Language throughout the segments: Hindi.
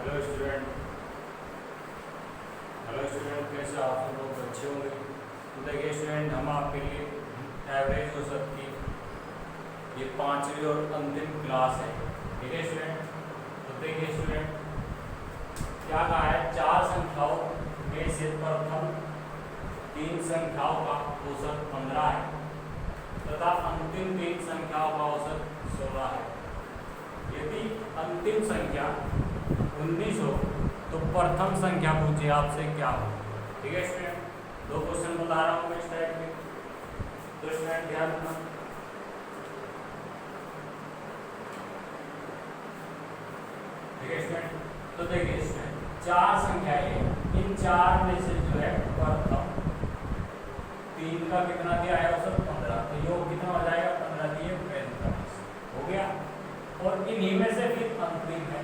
Hello student. हेलो स्टूडेंट, कैसे आप सब लोग अच्छे होंगे। तो देखिए स्टूडेंट, हम आपके लिए एवरेज औसत की ये पांचवी और अंतिम क्लास है। ठीक है स्टूडेंट। तो देखिए स्टूडेंट, क्या कहा है, चार संख्याओं में से प्रथम तीन संख्याओं का औसत 15 है तथा अंतिम तीन संख्याओं का औसत 16 है। यदि अंतिम संख्या 19 हो तो प्रथम संख्या पूछिए आपसे क्या हो। ठीक है स्टूडेंट, दो क्वेश्चन बता रहा हूँ मैं इस टाइप के, तो स्टूडेंट ध्यान रखना। ठीक है स्टूडेंट, तो देखिए स्टूडेंट, चार संख्याएं हैं, इन चार में से जो है प्रथम तीन का कितना दिया है औसत 15, तो योग कितना हो जाएगा, 15 दिए 45 हो गया। और इन्हीं में से फिर अंतिम है,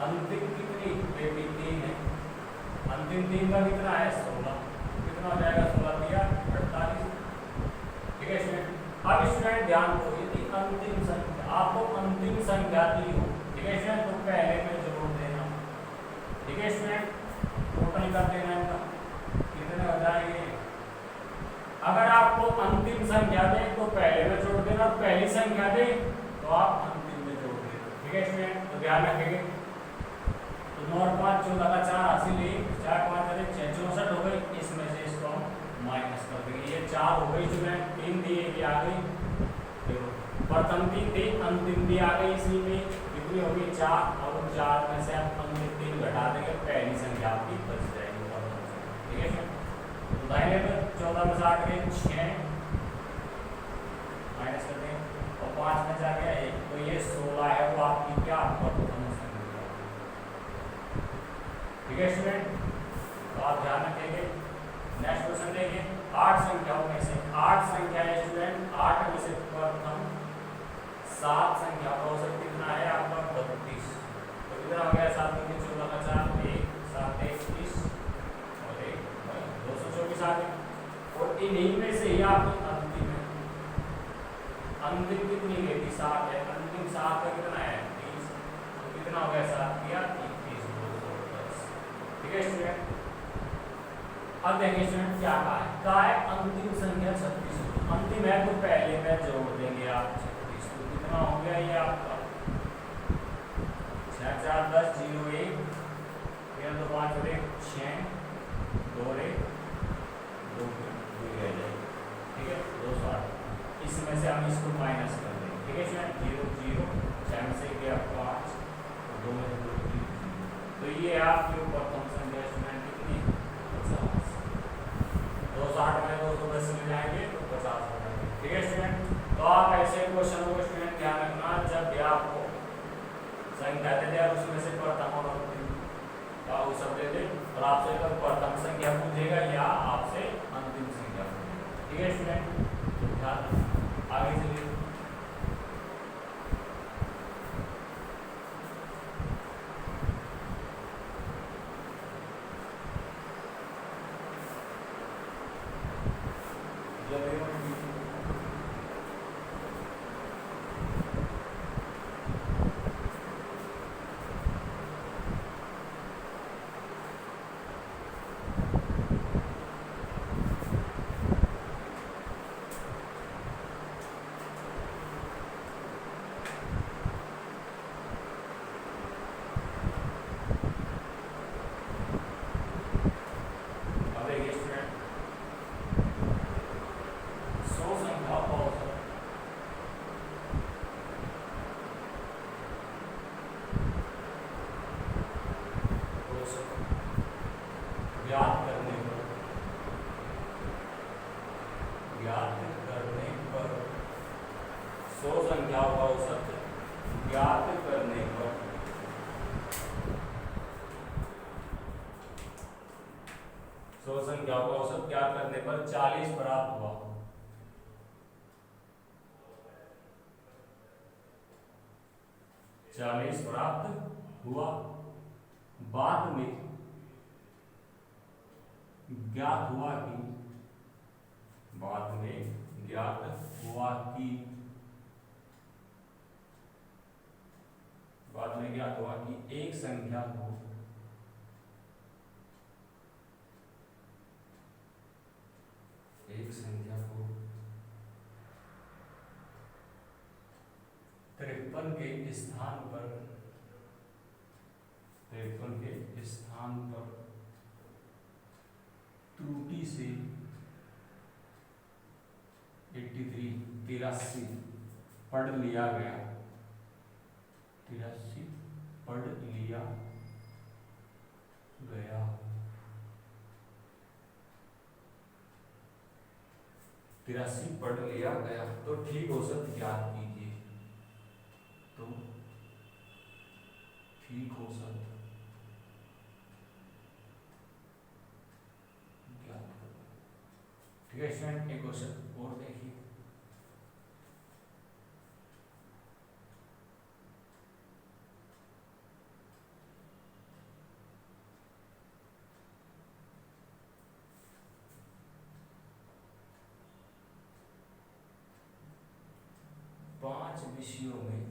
अंतिम कितनी बेटी 3 है, अंतिम 3 का कितना है 16, कितना हो जाएगा 16 दिया 48। ठीक है स्टूडेंट। अब स्टूडेंट ध्यान दो, यदि अंतिम संख्या आपको अंतिम संख्या दी हो, ठीक है स्टूडेंट, तो पहले में जोड़ देना। ठीक है स्टूडेंट, टोटल कर देना इनका, कितने हो जाएंगे। अगर आपको अंतिम संख्या दे तो पहले में जोड़ देना, और पहली संख्या दे तो आप अंतिम में जोड़ देना। ठीक है स्टूडेंट, तो ध्यान रखेंगे। तो 9 और 5 14 का 4 हासिल है, 4 5 चले 6 64 हो गई, इसमें से इसको हम माइनस कर देंगे। ये 4 हो गई स्टूडेंट, 3 दी एक आ गई, देखो प्रथम 3 थी, अंतिम भी आ गई, इसी में कितनी होगी 4, और 4 में से आप अंतिम 3 घटा देंगे, पहली संख्या आपकी बच जाएगी प्रथम संख्या। ठीक है, तो दाहिने पर 14 में से 8 गए 6 माइनस कर देंगे, और 5 में से आ गया 1, तो ये 16 है, वो आपकी क्या प्रथम संख्या। ठीक है स्टूडेंट, तो आप ध्यान रखेंगे। नेक्स्ट क्वेश्चन देखिए, 8 संख्याओं में से 8 संख्या है स्टूडेंट, 8 में से प्रथम 7 संख्या का औसत कितना है आपका 32, तो कितना हो गया 7 में 14 का 4 1 7 21 और 1 224 आ गए। और इन्हीं में से ही आपकी अंतिम है, अंतिम कितनी गई थी 7 है, अंतिम 7 का कितना है 30, तो कितना हो गया 7 किया 21 210। ठीक है स्टूडेंट। अब देखिए स्टूडेंट क्या कहा है अंतिम संख्या 36, अंतिम है तो पहले में जोड़ देंगे आप 36, तो कितना हो गया ये आपका 6 4 10 0 1 फिर 2 5 और 1 6 2 और 1 2 रह जाएगी। ठीक है 260, इसमें से हम इसको माइनस कर देंगे। ठीक है स्टूडेंट, 0 0 6 में से गया 5 और 2 में से 2 3, तो ये आपकी प्रथम संख्या स्टूडेंट कितनी 50, 260 में 210 में जाएंगे तो 50 हो जाएंगे। ठीक है स्टूडेंट, तो आप ऐसे क्वेश्चनों को स्टूडेंट ध्यान रखना, जब भी आपको संख्या दे दे उसमें से प्रथम और अंतिम का औसत दे दे, और आपसे कब प्रथम संख्या पूछेगा या आपसे अंतिम संख्या पूछेगा। ठीक है स्टूडेंट, तो ध्यान रखना। आगे चलिए, संख्याओं का औसत ज्ञात करने पर 40 प्राप्त हुआ। 40 प्राप्त हुआ, बाद में ज्ञात हुआ कि बाद में ज्ञात हुआ कि बाद हमें ज्ञात हुआ कि एक संख्या को 53 के स्थान पर त्रुटि से 83 पढ़ लिया गया 83 पढ़ लिया गया। 83 पढ़ लिया गया तो ठीक औसत ज्ञात कीजिए। तो ठीक औसत ज्ञात करो। ठीक है स्टूडेंट, एक क्वेश्चन और देखिए। पांच विषयों में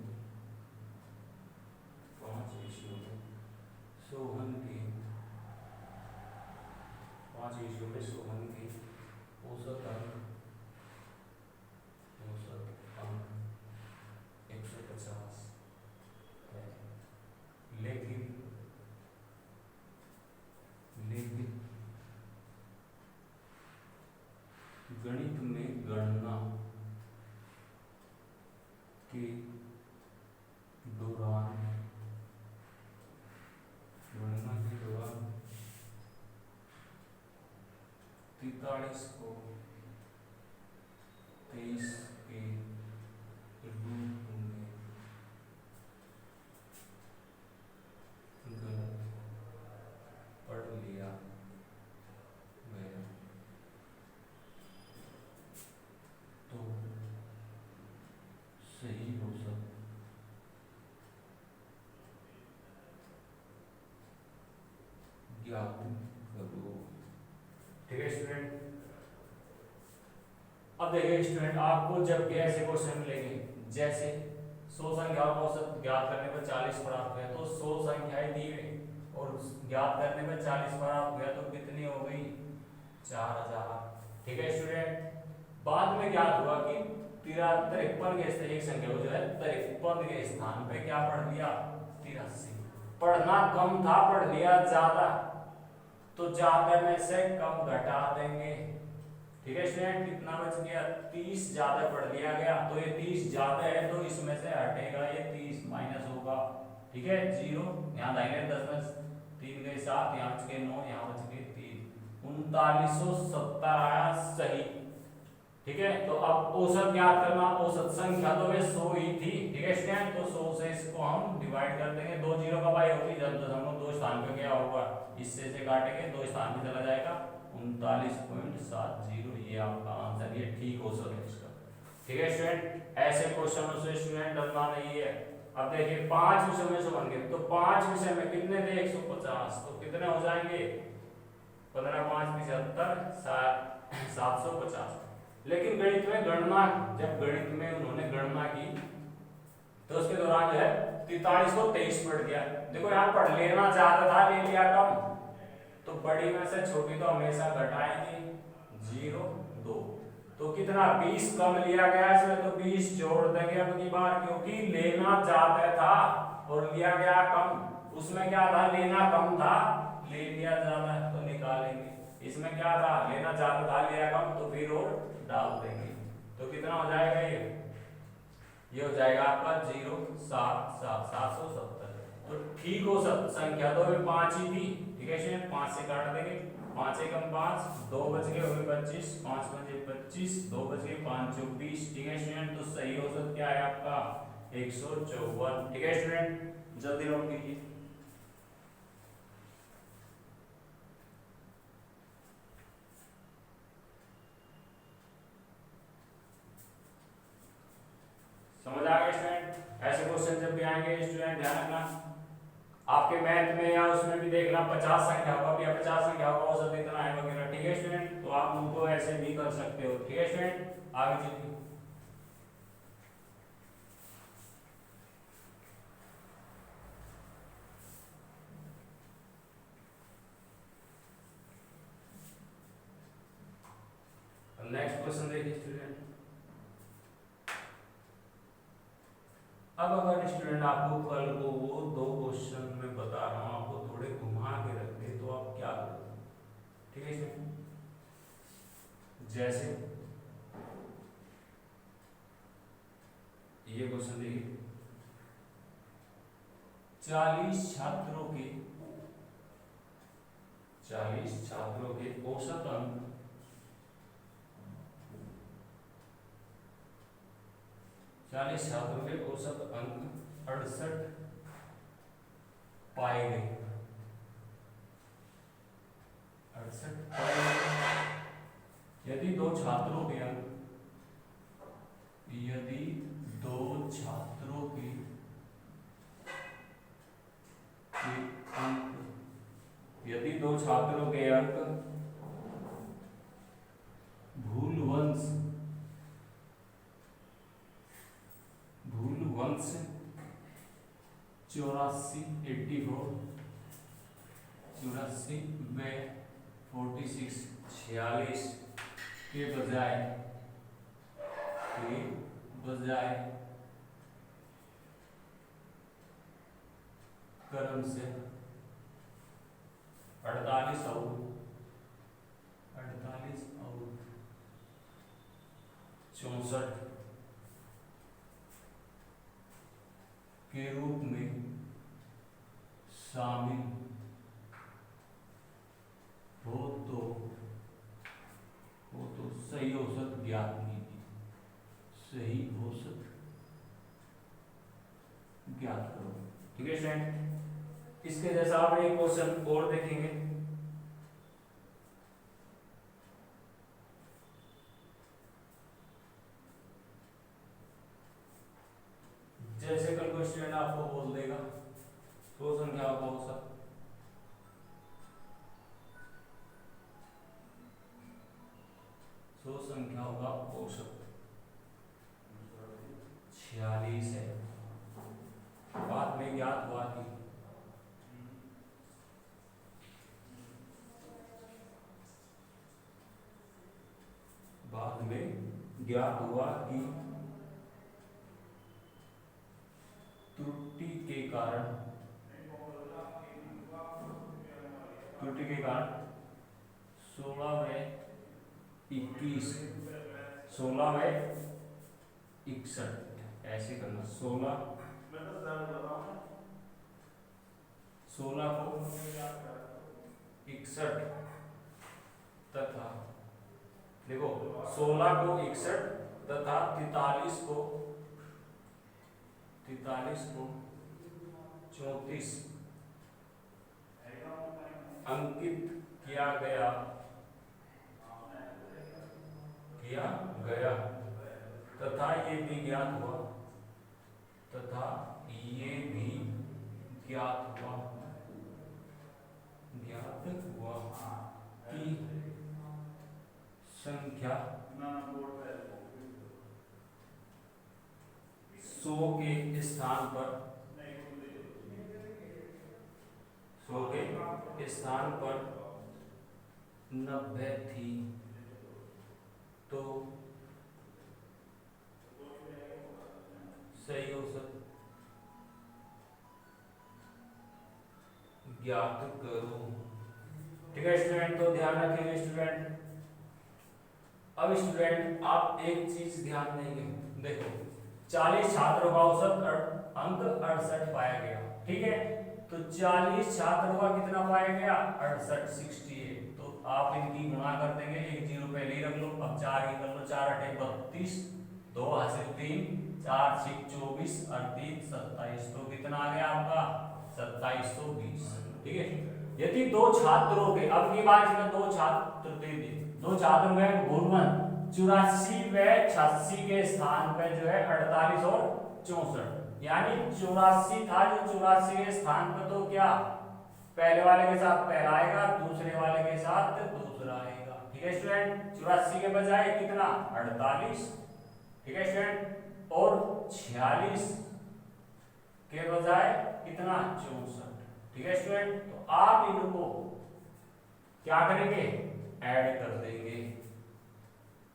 सोहन के औसत अंक 150 है, लेकिन गणित में गणना के दौरान 43 को 23 के रूप में गलत पढ़ लिया गया। तो सही औसत ज्ञात करो। ठीक है स्टूडेंट, अब देखिए स्टूडेंट, आपको जब भी ऐसे क्वेश्चन मिलेंगे जैसे 100 संख्याओं का औसत ज्ञात करने पर 40 प्राप्त हुआ, तो 100 संख्याएं दी गई और ज्ञात करने पर 40 प्राप्त हुआ तो कितनी हो गई? 4000। ठीक है स्टूडेंट, बाद में ज्ञात हुआ कि 53 के एक संख्या को जो है 53 के स्थान पे क्या पढ़ लिया? 83। पढ़ना कम था, पढ़ लिया ज्यादा, तो ज्यादा में से कम घटा देंगे। ठीक है स्टूडेंट, कितना बच गया? 30 ज्यादा पढ़ लिया गया, तो ये 30 ज्यादा है तो इसमें से हटेगा ये 30 माइनस होगा। ठीक है, 0 यहाँ लाएंगे, 10 में 3 गए 7, यहाँ बच गए 9, यहाँ बच गए 3, 3970 आया सही। ठीक है, तो अब औसत ज्ञात करना, औसत संख्या तो वे 100 ही थी। ठीक है स्टूडेंट, तो 100 से इसको हम डिवाइड कर देंगे, 2 जीरो का बाई होगी, जब दशमलव 2 स्थान पे गया होगा इससे से काटेंगे 2 स्थान पे चला जाएगा, 39.70, ये आपका आंसर, ये ठीक औसत है इसका। ठीक है स्टूडेंट, ऐसे क्वेश्चनों से स्टूडेंट डरना नहीं है। अब देखिए 5 विषयों में से बन गए, तो 5 विषय में कितने थे? 150, तो कितने हो जाएंगे? 15 5 75, 750। लेकिन गणित में गणना, जब गणित में उन्होंने गणना की तो उसके दौरान जो है 43 को 23 पढ़ गया। देखो यहाँ पढ़ लेना चाहता था, ले लिया कम, तो बड़ी में से छोटी तो हमेशा घटाएंगे, 0 2, तो कितना? 20 कम लिया गया इसमें, तो 20 जोड़ देंगे अब की बार, क्योंकि लेना ज्यादा था और लिया गया कम। उसमें क्या था? लेना कम था, ले लिया ज्यादा, तो निकालेंगे। इसमें क्या था? लेना ज्यादा था, लिया कम, तो फिर और डाल देंगे। तो कितना हो जाएगा? ये हो जाएगा आपका 0 7 7 770। तो ठीक औसत संख्या तो 5 ही थी। ठीक है, 5 से काट देंगे, 5 एकम 5, 2 बच गए, 25, 5 बचे 25, 2 बच गए, 5 24। ठीक है स्टूडेंट, तो सही औसत क्या है आपका? 154। ठीक है स्टूडेंट, जल्दी नोट कीजिए। समझ आ गया स्टूडेंट? ऐसे क्वेश्चन जब भी आएंगे स्टूडेंट ध्यान रखना, आपके मैथ में या उसमें भी देखना 50 संख्या होगा या 50 संख्या का औसत इतना है वगैरह। ठीक है स्टूडेंट, तो आप उनको ऐसे भी कर सकते हो। ठीक है स्टूडेंट, आगे चलिए। क्वेश्चन देखिए स्टूडेंट। अब अगर स्टूडेंट आपको कल को वो दो क्वेश्चन में बता रहा हूँ, आपको थोड़े घुमा के रख दे तो आप क्या करोगे? ठीक है स्टूडेंट, जैसे ये क्वेश्चन देखिए, 40 छात्रों के औसत अंक 68 पाए गए। 68 पाए गए। यदि दो छात्रों के अंक भूलवंश 84 में 46 के बजाय क्रम से 48 और 64 के रूप में शामिल हो तो सही औसत ज्ञात कीजिए। सही औसत ज्ञात करो। ठीक है स्टूडेंट, इसके जैसा आप एक क्वेश्चन और देखेंगे। जैसे कल को स्टूडेंट आपको बोल देगा तो संख्या होगा औसत, संख्या होगा औसत 46 है। बाद में ज्ञात हुआ कि त्रुटि के कारण 16 में 21 61 ऐसे करना। 16 को 61 तथा देखो 16 को 61 तथा 43 को 34 अंकित किया गया तथा ये भी ज्ञात हुआ कि संख्या 100 के स्थान पर 90 थी, तो सही औसत ज्ञात करो। ठीक है स्टूडेंट, तो ध्यान रखेंगे स्टूडेंट। अब स्टूडेंट आप एक चीज ध्यान देंगे, देखो 40 छात्रों का औसत अंक 68 पाया गया। ठीक है, तो 40 छात्रों का कितना पाया गया? 68 तो आप इनकी गुणा कर देंगे, एक जीरो पहले ही रख लो। अब 4 ही कर लो, 4 8 32, 2 हासिल 3, 4 6 24 और 3 27, तो कितना आ गया आपका? 2720। ठीक है, यदि दो छात्रों के, अब की बात इसमें दो छात्रों में गुणन 84 व 86 के स्थान पे जो है 48 और 64, यानी 84 था जो 84 के स्थान पे, तो क्या पहले वाले के साथ पहला आएगा, दूसरे वाले के साथ दूसरा आएगा। ठीक है स्टूडेंट, 84 के बजाय कितना? 48। ठीक है स्टूडेंट, और 46 के बजाय कितना? 64। ठीक है स्टूडेंट, तो आप इनको क्या करेंगे? ऐड कर देंगे।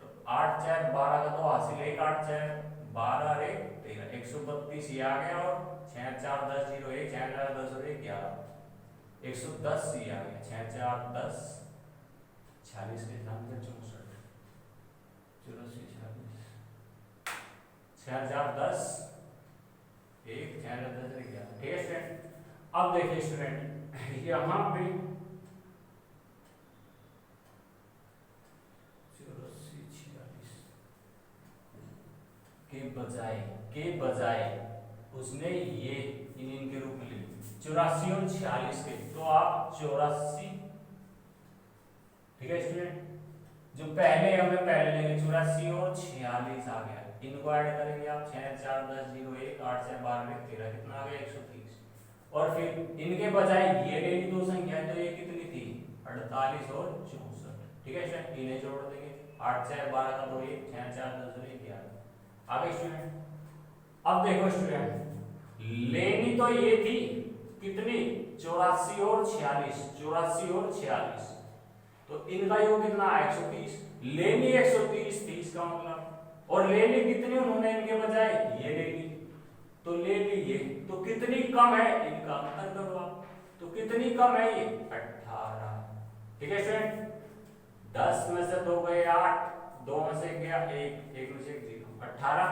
तो 8 4 12 का तो हासिल, 1 8 4 12 रे 13, 132 ये आ गया, और 6 4 10 0 1, 6 4 10 और 1 11, 110 ये आ गया, 6 4 10 46 के साथ 64 84 46 6 4 10 1 6 4 10 11, ठीक है स्टूडेंट। अब देखिए स्टूडेंट यहाँ पे 84 46 के बजाय उसने ये इनके रूप में ली 84 और 46 के, तो आप 84, ठीक है स्टूडेंट, जो पहले हमें पहले लेंगे 84 और 46 आ गया, इनको ऐड करेंगे आप 6 4 10 0 1 8 4 12 13, कितना आ गया 130, और फिर इनके बजाय ये ले ली दो संख्या, तो ये कितनी थी 48 और 64, ठीक है स्टूडेंट, इन्हें जोड़ देंगे 8 4 12 का 2 1 6 4 10 और 1 11, आगे स्टूडेंट। अब देखो स्टूडेंट लेनी तो ये थी कितनी 84 और 46, 84 और 46, तो इनका योग कितना 130, लेनी 130 थी इसका मतलब, और ले ली कितनी उन्होंने इनके बजाय ये ले ली, तो ले ली ये, तो कितनी कम है इनका अंतर करो आप, तो कितनी कम है ये 18, ठीक है स्टूडेंट, 10 में से 2 गए 8, 2 में से गया 1, 1 में से 0, 18,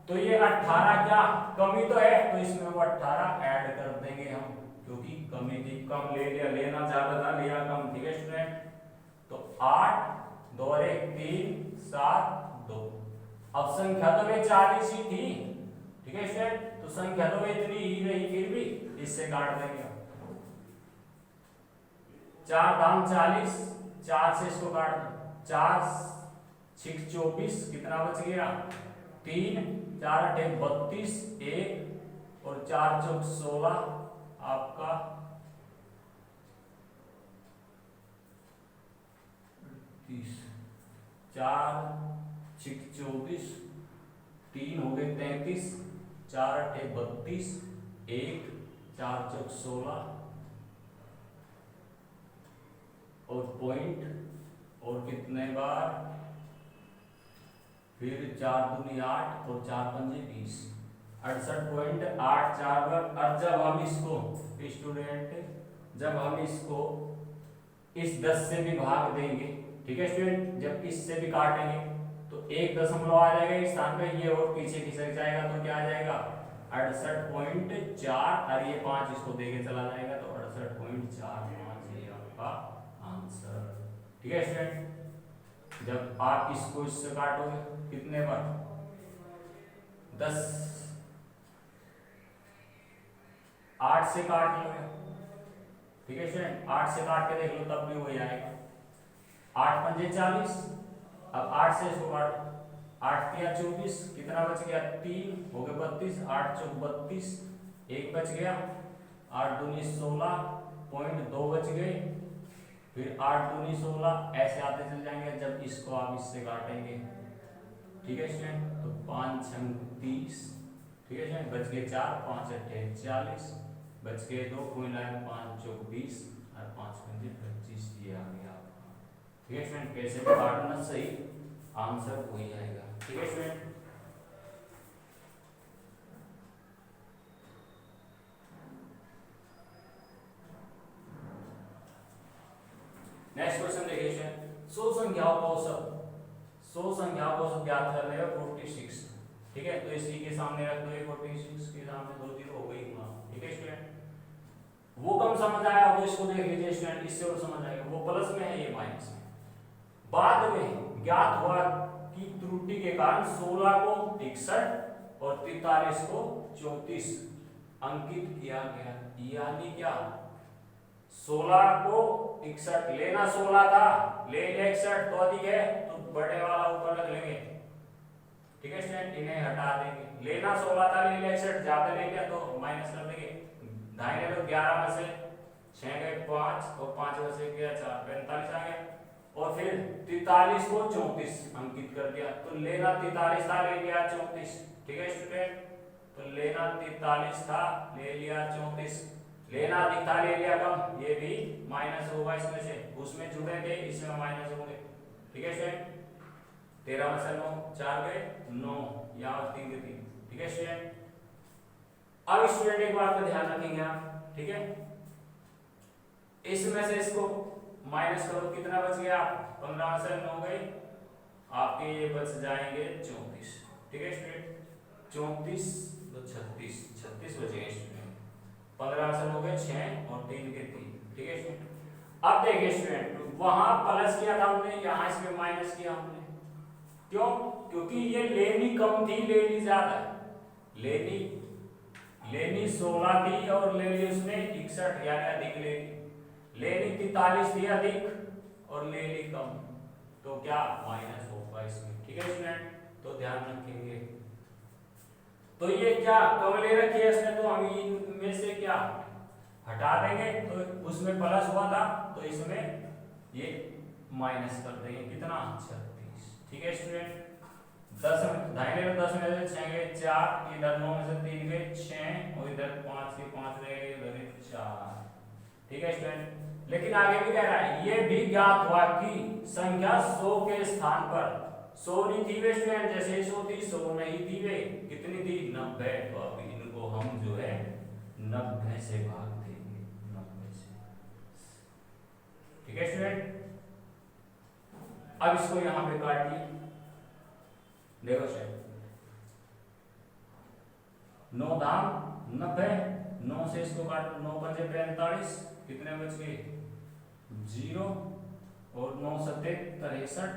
तो ये 18 क्या कमी तो है, तो इसमें वो 18 ऐड कर देंगे हम, क्योंकि कमी थी, कम ले लिया, लेना ज्यादा था लिया कम, ठीक है स्टूडेंट, तो 8 2 1 3 7 2, अब संख्या तो वे 40 ही थी, ठीक है स्टूडेंट, तो संख्या तो वे इतनी ही रही, फिर भी इससे काट देंगे, 4 दाम 40, 4 से इसको काट दो, 4 6 24, कितना बच गया 3 4 8 32 1 और 4 चौक 16, आपका 30, 4 6 24, 3 हो गए 33, 4 8 32 1 4 चौक 16 और पॉइंट, और कितने बार फिर 4 दूनी 8 और 4 पंजे 20, 68.84 बार। अब जब हम इसको स्टूडेंट, जब हम इसको इस 10 से भी भाग देंगे, ठीक है स्टूडेंट, जब इससे भी काटेंगे तो 1 आ जाएगा इस स्थान पे, ये और पीछे खिसक जाएगा, तो क्या आ जाएगा 68.4, और ये 5 इसको देके चला जाएगा, तो 68.45 ये आपका आंसर, ठीक है स्टूडेंट। जब आप इसको इससे काटोगे कितने बार 10 8 से काट लोगे, ठीक है स्टूडेंट, 8 से काट के देख लो तब भी वही आएगा, 8 पंजे 40, अब 8 से इसको काटो, 8 तिया 24, कितना बच गया 3 हो गए 32, 8 चौक 32, 1 बच गया, 8 दूनी 16, पॉइंट 2 बच गए, फिर 8 दूनी 16, ऐसे आते चल जाएंगे जब इसको आप इससे काटेंगे, ठीक है स्टूडेंट, तो 5 6 30, ठीक है स्टूडेंट, बच गए 4 5 8 40, बच गए 2 कोई लाइन 5 चौक 20 और 5 पंजे 25, ये आ गया आपका, ठीक है स्टूडेंट, कैसे भी काटना सही आंसर वही आएगा, ठीक है स्टूडेंट। नेक्स्ट क्वेश्चन देखिए स्टूडेंट, 100 संख्याओं का औसत, 100 संख्याओं को औसत ज्ञात करने का 46, ठीक है, तो इसी के सामने रख दो, 46 के सामने 2 0 हो गई, ठीक है स्टूडेंट। वो कम समझ आया हो तो इसको देख लीजिए स्टूडेंट, इससे और समझ आएगा, वो प्लस में है ये माइनस में। बाद में ज्ञात हुआ कि त्रुटि के कारण 16 को 61 और 43 को 34 अंकित किया गया, यानी क्या 16 को 61 लेना 16 था, ले 61 तो अधिक है, तो बड़े वाला ऊपर रख लेंगे, ठीक है स्टूडेंट, इन्हें हटा देंगे, लेना 16 था, ले 61 ज्यादा ले लिया तो माइनस कर देंगे, दाहिने तो 11 में से 6 गए 5 और 5 में से गया 4 45 आ गया, और फिर 43 को 34 अंकित कर दिया, तो लेना 43 था, ले लिया 34, ठीक है स्टूडेंट, तो लेना 43 था, ले लिया 34, लेना अधिक था, ले लिया कम, ये भी माइनस होगा इसमें से, उसमें जुड़े थे इसमें माइनस होंगे, ठीक है स्टूडेंट। 13 में से 9 4 गए 9, यहाँ 3 के 3। ठीक है स्टूडेंट, अब स्टूडेंट एक बात का ध्यान रखेंगे आप, ठीक है, इसमें से इसको माइनस करो, कितना बच गया? 15 में से 9 गए आपके, ये बच जाएंगे 34। ठीक है स्टूडेंट, 34 तो 36 बचेंगे स्टूडेंट। 15 से 9 गए 6 और 3 के 3। ठीक है स्टूडेंट, अब देखिए स्टूडेंट, वहां प्लस किया था हमने, यहाँ इसमें माइनस किया हमने, क्यों? क्योंकि ये लेनी कम थी, लेनी ज्यादा है। लेनी 16 थी और लेनी उसमें 61 यानी अधिक लेनी 43 थी अधिक और लेनी कम, तो क्या माइनस होगा इसमें। ठीक है स्टूडेंट, तो ध्यान रखेंगे। तो ये क्या कम ले रखी है इसने, तो हम इनमें से क्या हटा देंगे, तो उसमें प्लस हुआ था तो इसमें ये माइनस कर देंगे, कितना 36। ठीक है स्टूडेंट, 10 में दाहिने में 10 में से 6 गए 4, इधर 9 में से 3 गए 6 और इधर 5 के 5 रह गए, इधर 4। ठीक है स्टूडेंट, लेकिन आगे भी कह रहा है ये भी ज्ञात हुआ कि संख्या 100 के स्थान पर 100 नहीं थी वे स्टूडेंट, जैसे 100 थी 100 नहीं थी वे, कितनी थी 90। तो अब इनको हम जो है 90 से भाग देंगे, 90 से। ठीक है स्टूडेंट, अब इसको यहां पे काटिए, देखो स्टूडेंट 9 धाम 90, 9 से इसको काटो, 9 पंजे 45, कितने बच गए 0 और 9 सत्ते 63,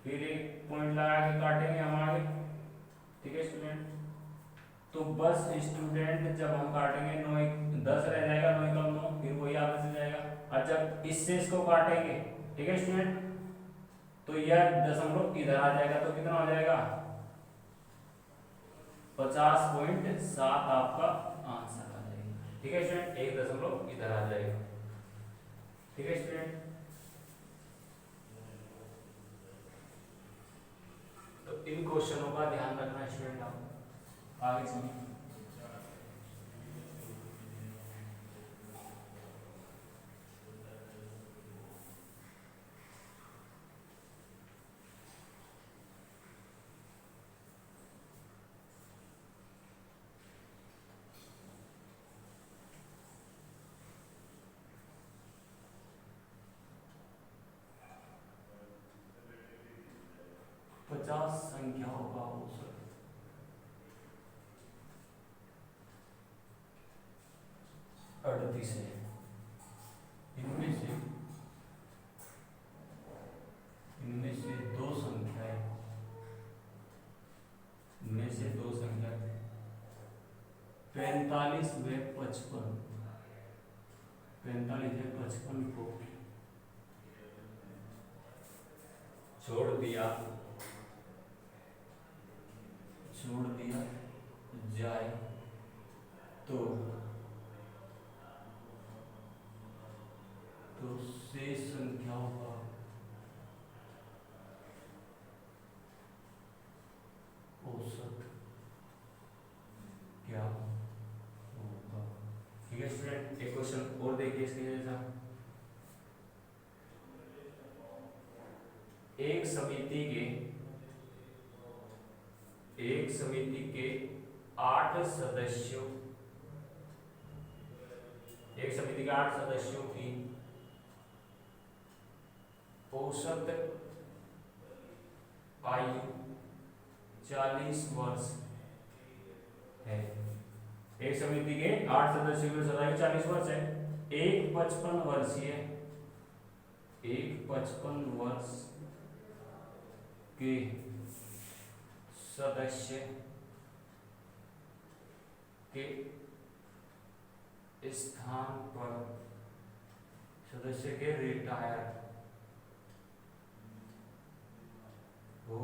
फिर एक पॉइंट लगा के काटेंगे हम आगे। ठीक है स्टूडेंट, तो बस स्टूडेंट जब हम काटेंगे 9 एक 10 रह जाएगा, 9 कम 9, फिर वही आगे से जाएगा, और जब इससे इसको काटेंगे, ठीक है स्टूडेंट, तो यह दशमलव इधर आ जाएगा, तो कितना हो जाएगा 50.7 आपका आंसर आ जाएगा। ठीक है स्टूडेंट, एक दशमलव इधर आ जाएगा। ठीक है स्टूडेंट, तो इन क्वेश्चनों का ध्यान रखना स्टूडेंट, आप आगे सुनिए। पचास संख्याओं का औसत 38 है, इनमें से दो संख्याएं, इनमें से दो संख्याएं 45 व 55, 45 व 55 को छोड़ दिया जाए तो शेष संख्याओं का औसत क्या होगा। ठीक है स्टूडेंट, एक क्वेश्चन और देखिए इसके जैसा, एक समिति के 8 सदस्यों, एक समिति के 8 सदस्यों की औसत आयु 40 वर्ष है। एक समिति के 8 सदस्यों की औसत आयु 40 वर्ष है। एक 55 वर्ष के सदस्य के स्थान पर सदस्य के रिटायर हो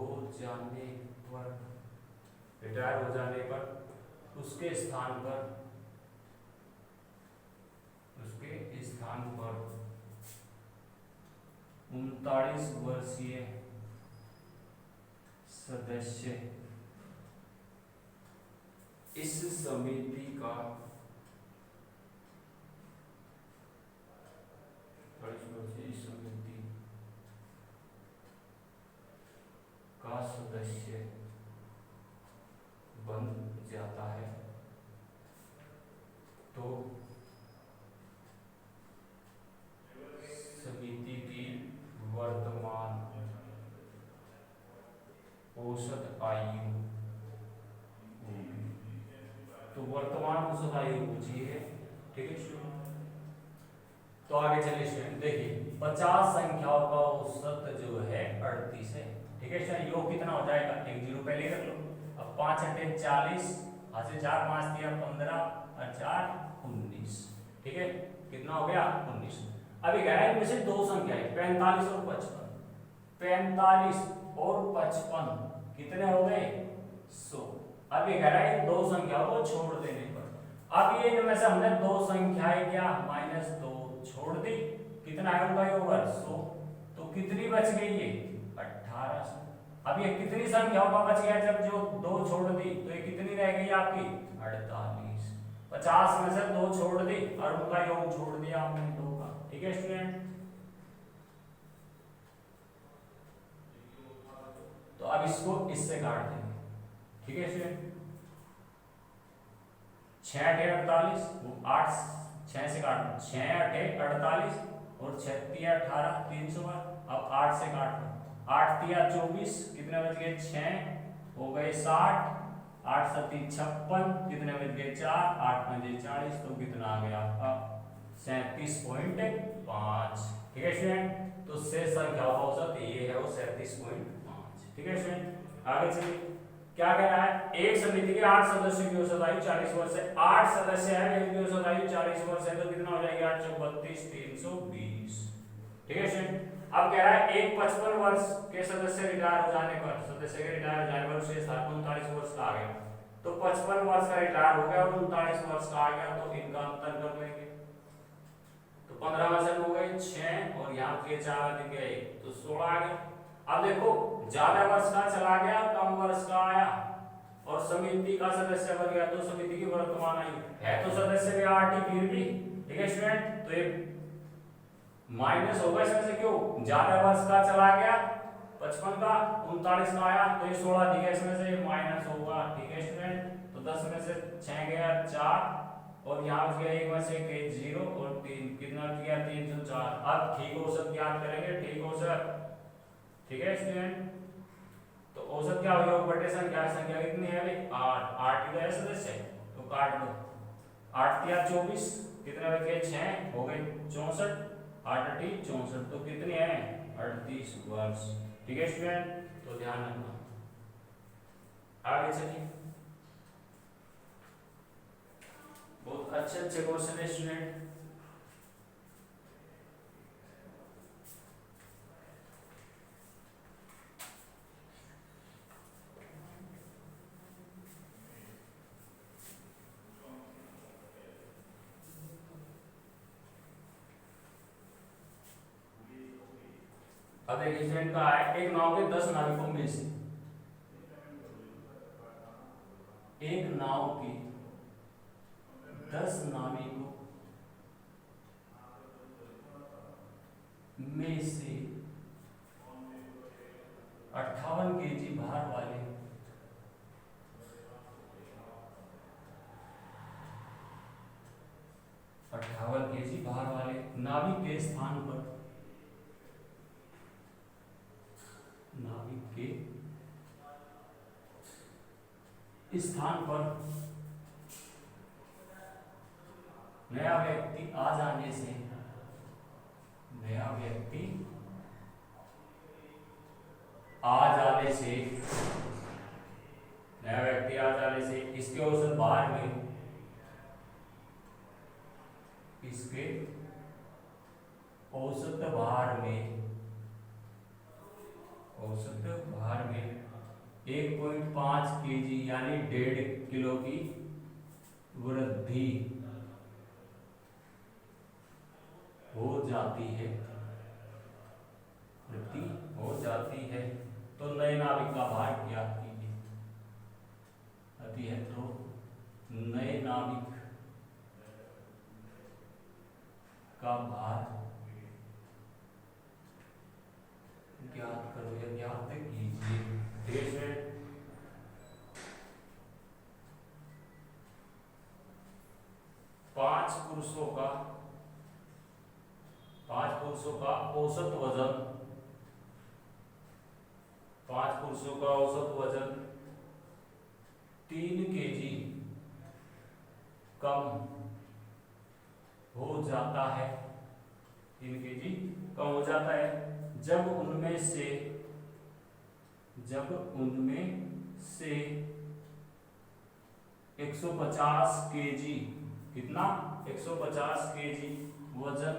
जाने पर उसके स्थान पर 39 वर्षीय सदस्य इस समिति का वर्तमान औसत आयु पूछी है। ठीक है स्टूडेंट, तो आगे चलिए स्टूडेंट देखिए 50 संख्याओं का औसत जो है 38 है। ठीक है स्टूडेंट, योग कितना हो जाएगा, एक जीरो पहले रख लो। अब 5 अट्ठे 40, हाथ से 4 5 दिया 15 और 4 19। ठीक है, कितना हो गया 19। अभी कह रहा है इनमें से दो संख्याएं 45 और 55। 45 और 55 कितने हो गए 100। अब ये कह रहा है दो संख्याओं को छोड़ देने पर, अब ये इनमें से हमने दो संख्याएं क्या -2 छोड़ दी, कितना है उनका योग 100, तो कितनी बच गई ये 1800। अब ये कितनी संख्याओं का बच गया, जब जो दो छोड़ दी तो ये कितनी रह गई आपकी 48। 50 में से दो छोड़ दी और उनका योग छोड़ दिया हमने 2 का। ठीक है स्टूडेंट, तो अब इसको इससे काट देंगे। ठीक है स्टूडेंट, 6 अट्ठे 48, वो 8 6 से काट लो, 6 अट्ठे 48 और 6 तिया 18 300 बार। अब 8 से काट लो, 8 तिया 24, कितने बच गए 6 हो गए 60, 8 सती 56, कितने बच गए 4, 8 पंजे 40, तो कितना आ गया आपका 37.5। ठीक है स्टूडेंट, तो शेष संख्याओं का औसत ये है वो 37.5। ठीक है स्टूडेंट, आगे चलिए क्या कह रहा है, एक समिति के 8 सदस्यों की औसत आयु 40 वर्ष है। 8 सदस्य है, इनकी औसत आयु 40 वर्ष है, तो कितना हो जाएगा 8 32 320। ठीक है स्टूडेंट, अब कह रहा है एक 55 वर्ष के सदस्य रिटायर हो जाने पर, सदस्य के रिटायर हो जाने पर शेष 39 वर्ष का आ गया, तो 55 वर्ष का रिटायर हो गया और 39 वर्ष का आ गया, तो इनका अंतर कर लेंगे, तो 15 वर्ष हो गए 6 और यहाँ के 4 दिन गए तो 16 आ गया। अब देखो ज्यादा वर्ष का चला गया, कम वर्ष का आया और समिति का सदस्य बन गया, तो समिति की वर्तमान आयु है तो सदस्य में 8 ही फिर भी। ठीक है स्टूडेंट, तो ये माइनस होगा इसमें से, क्यों ज्यादा वर्ष का चला गया 55 का 39 का आया, तो ये 16 दिया इसमें से ये माइनस होगा। ठीक है स्टूडेंट, तो 10 में से 6 गया 4 और यहाँ बच गया 1 में से 0 और 3, कितना किया 304। अब ठीक औसत ज्ञात करेंगे, ठीक औसत। ठीक है स्टूडेंट, तो औसत क्या होगा बटे संख्या, संख्या कितनी है भाई 8 की वजह सदस्य तो काट दो, 8 तिया 24, कितने बच गए 6 हो गए 64, 8 अठी 64, तो कितनी है 38 वर्ष। ठीक है स्टूडेंट, तो ध्यान रखना। आगे चलिए, बहुत अच्छे अच्छे क्वेश्चन है स्टूडेंट। अब एक स्टूडेंट का है, एक नाव के 10 नाविकों में से एक नाव के 10 नाविकों में से 58 केजी भार वाले 58 केजी भार वाले नाविक के स्थान पर नया व्यक्ति आ जाने से नया व्यक्ति आ जाने से इसके औसत भार में औसत भार में 1.5 केजी यानी 1.5 किलो की वृद्धि हो जाती है, तो नए नाविक का भार ज्ञात कीजिए। तो नए नाविक का भार ज्ञात करो या ज्ञात कीजिए। 5 पुरुषों का औसत वजन 3 केजी कम हो जाता है, 3 kg कम हो जाता है जब उनमें से 150 kg, कितना 150 kg वजन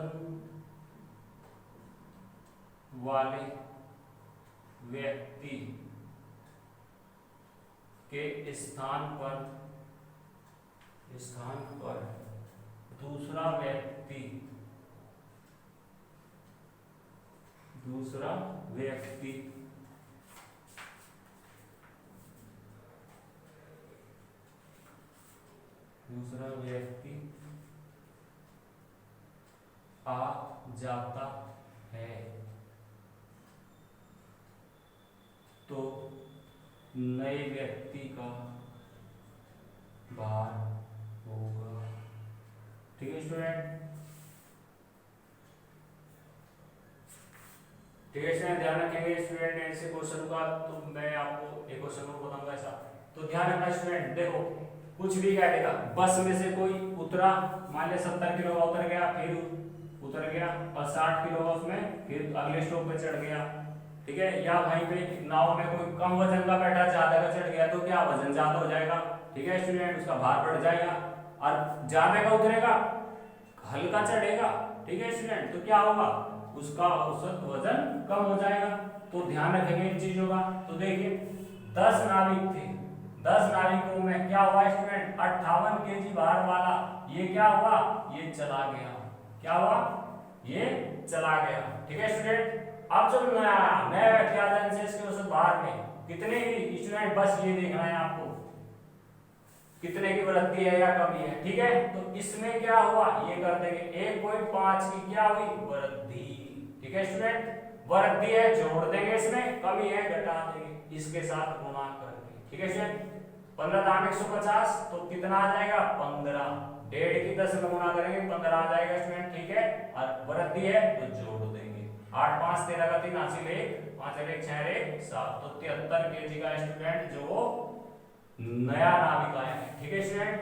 वाले व्यक्ति के स्थान पर दूसरा व्यक्ति आ जाता है तो नए व्यक्ति का भार होगा। ठीक है स्टूडेंट, ध्यान रखेंगे स्टूडेंट ऐसे क्वेश्चन का। तो मैं आपको एक क्वेश्चन को बताऊंगा ऐसा, तो ध्यान रखना स्टूडेंट। देखो कुछ भी क्या देगा, बस में से कोई उतरा, मान ले 70 किलो का उतर गया, फिर उतर गया और 60 किलो का उसमें फिर अगले स्टॉप पे चढ़ गया, ठीक है। या वहीं पे नाव में कोई कम वजन का बैठा ज्यादा का चढ़ गया, तो क्या वजन ज्यादा हो जाएगा, ठीक है स्टूडेंट, उसका भार बढ़ जाएगा। और ज्यादा का उतरेगा, हल्का चढ़ेगा, ठीक है स्टूडेंट, तो क्या होगा, उसका औसत वजन कम हो जाएगा। तो ध्यान रखेंगे इन चीजों का। तो देखिए 10 नाविक थे, 10 नाविकों में क्या हुआ स्टूडेंट, 58 kg भार वाला ये क्या हुआ, ये चला गया। क्या हुआ, ये चला गया, ठीक है स्टूडेंट। अब जब नया व्यक्ति आ जाए इसके औसत भार में कितने की स्टूडेंट, बस ये देखना है आपको कितने की वृद्धि है या कमी है, ठीक है। तो इसमें क्या हुआ, ये कर देंगे 1.5 की क्या हुई, वृद्धि, ठीक है स्टूडेंट। वृद्धि है जोड़ देंगे, इसमें कमी है घटा देंगे, इसके साथ गुणा करके, ठीक है स्टूडेंट। 15 दाम 150 तो कितना आ जाएगा, 15, 1.5 की 10 में गुणा करेंगे 15 आ जाएगा स्टूडेंट, ठीक है। और वृद्धि है तो जोड़ देंगे, 8 5 13 का 3 हासिल 1 5 1 6 1 7, तो 73 kg का स्टूडेंट जो नया नाविक आया है, ठीक है स्टूडेंट।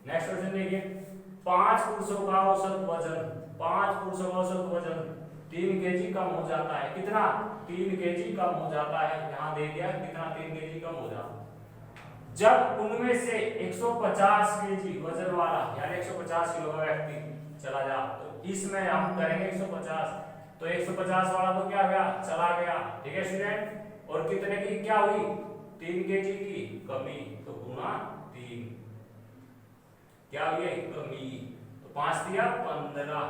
नेक्स्ट क्वेश्चन देखिए, 5 पुरुषों का औसत वजन 3 kg कम हो जाता है, कितना 3 kg कम हो जाता है, यहां दे दिया कितना 3 kg कम हो जाता है जब उनमें से 150 kg वजन वाला यानी 150 किलो का व्यक्ति चला जा। तो इसमें हम करेंगे 150, तो 150 वाला तो क्या गया, चला गया, ठीक है स्टूडेंट। और कितने की क्या हुई, 3 kg की कमी, तो गुना 3 क्या हुई, कमी, तो 5 दिया 15,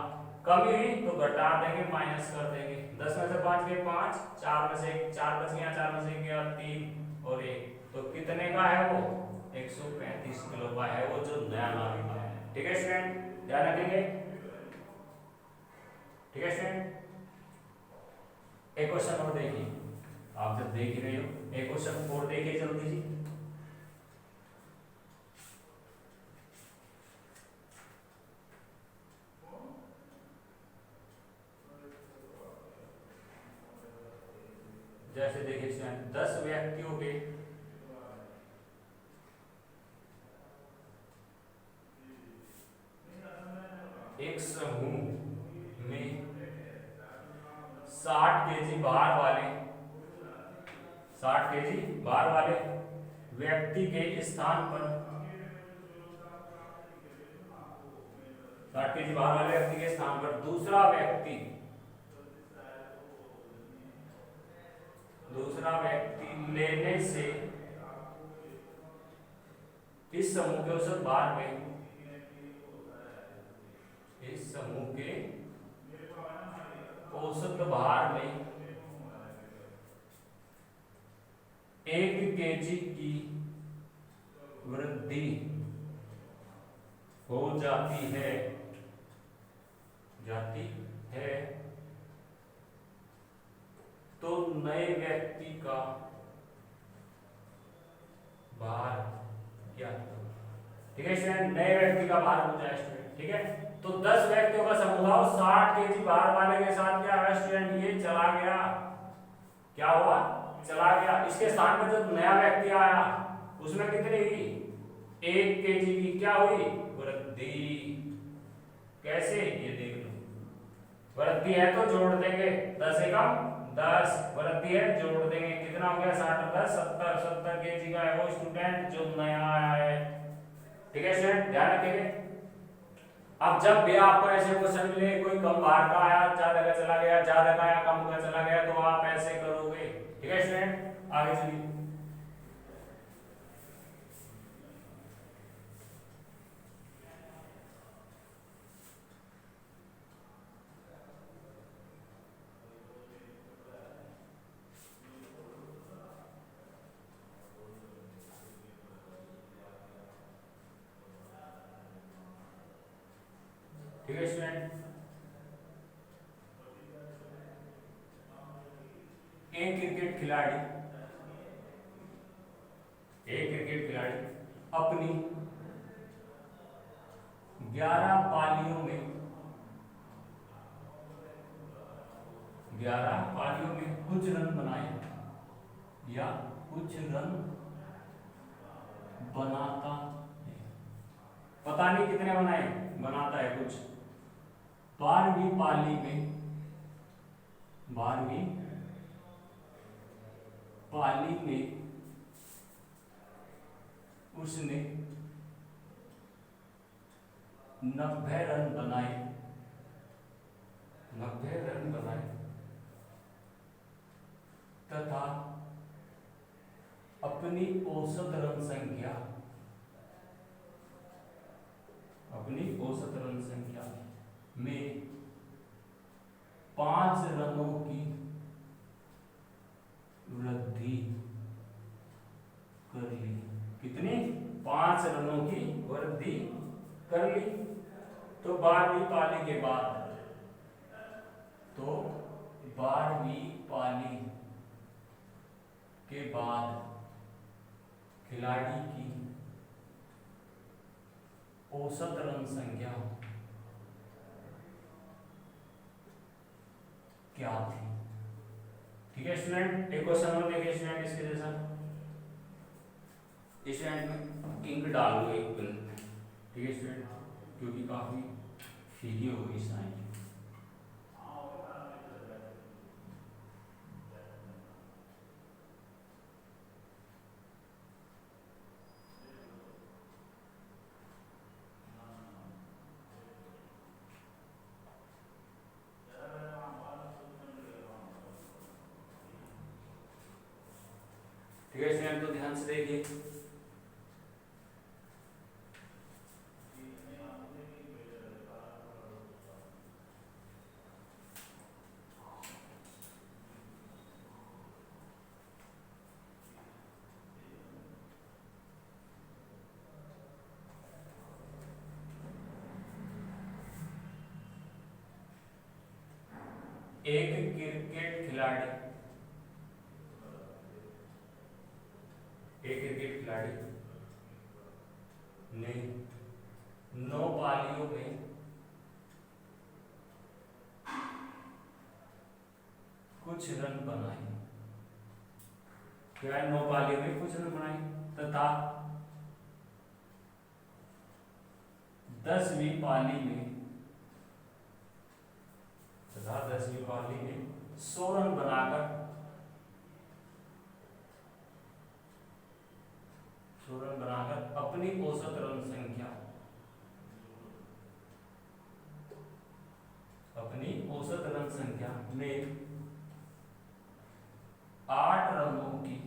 कमी हुई तो घटा देंगे माइनस कर देंगे, 10 में से 5 गए 5, 4 में से 4 बच गया, 4 में से गया 3 और 1, तो कितने का है वो, 135 किलो का है वो जो नया नाविक है, ठीक है स्टूडेंट, ध्यान रखेंगे, ठीक है स्टूडेंट। एक क्वेश्चन और देखिए, आप जब देख ही रहे हो एक क्वेश्चन और देखिए जल्दी जी। जैसे देखिए 10 व्यक्तियों के एक समूह में 60 kg भार वाले व्यक्ति के स्थान पर 60 kg भार वाले व्यक्ति के स्थान पर दूसरा व्यक्ति लेने से इस समूह के औसत भार में 1 kg की वृद्धि हो जाती है तो नए व्यक्ति का भार क्या, ठीक है स्टूडेंट, नए व्यक्ति का भार हो जाए स्टूडेंट, ठीक है। तो 10 व्यक्तियों का समूह 60 kg भार वाले के साथ क्या हुआ स्टूडेंट, ये चला गया, क्या हुआ, चला गया। इसके स्थान पर जब नया व्यक्ति आया उसमें कितनी हुई 1 kg की क्या हुई वृद्धि। कैसे ये देख लो, वृद्धि है तो जोड़ देंगे 10 एकम 10, वृद्धि है जोड़ देंगे कितना हो गया 60 प्लस 70, 70 kg का है वो स्टूडेंट जो नया आया है। ठीक है स्टूडेंट ध्यान रखेंगे। अब जब भी आपको ऐसे क्वेश्चन मिले कोई कम बाहर का आया ज्यादा का चला गया, ज्यादा का आया कम का चला गया, तो आप ऐसे करोगे। ठीक है स्टूडेंट आगे चलिए। ठीक है स्टूडेंट, एक क्रिकेट खिलाड़ी अपनी 11 पालियों में 11 पालियों में कुछ रन बनाए या कुछ रन बनाता है। पता नहीं कितने बनाए, बनाता है कुछ। 12वीं पाली में 12वीं पाली में उसने 90 रन बनाए, 90 रन बनाए तथा अपनी औसत रन संख्या में 5 रनों की वृद्धि कर ली। कितनी? 5 रनों की वृद्धि कर ली। तो 12वीं पाली के बाद, तो 12वीं पाली के बाद खिलाड़ी की औसत रन संख्या क्या थी। ठीक है स्टूडेंट, एक क्वेश्चन और देखिए स्टूडेंट इसके जैसा। स्टूडेंट में इंक डाल दो एक पेन। ठीक है स्टूडेंट, क्योंकि काफी फीली हो गई साइंस। ठीक है स्टूडेंट, तो ध्यान से देखिए। एक क्रिकेट खिलाड़ी ने 9 पालियों में कुछ रन बनाए। क्या है? 9 पालियों में कुछ रन बनाए तथा 10वीं पाली में 100 रन बनाकर अपनी औसत रन संख्या में 8 रनों की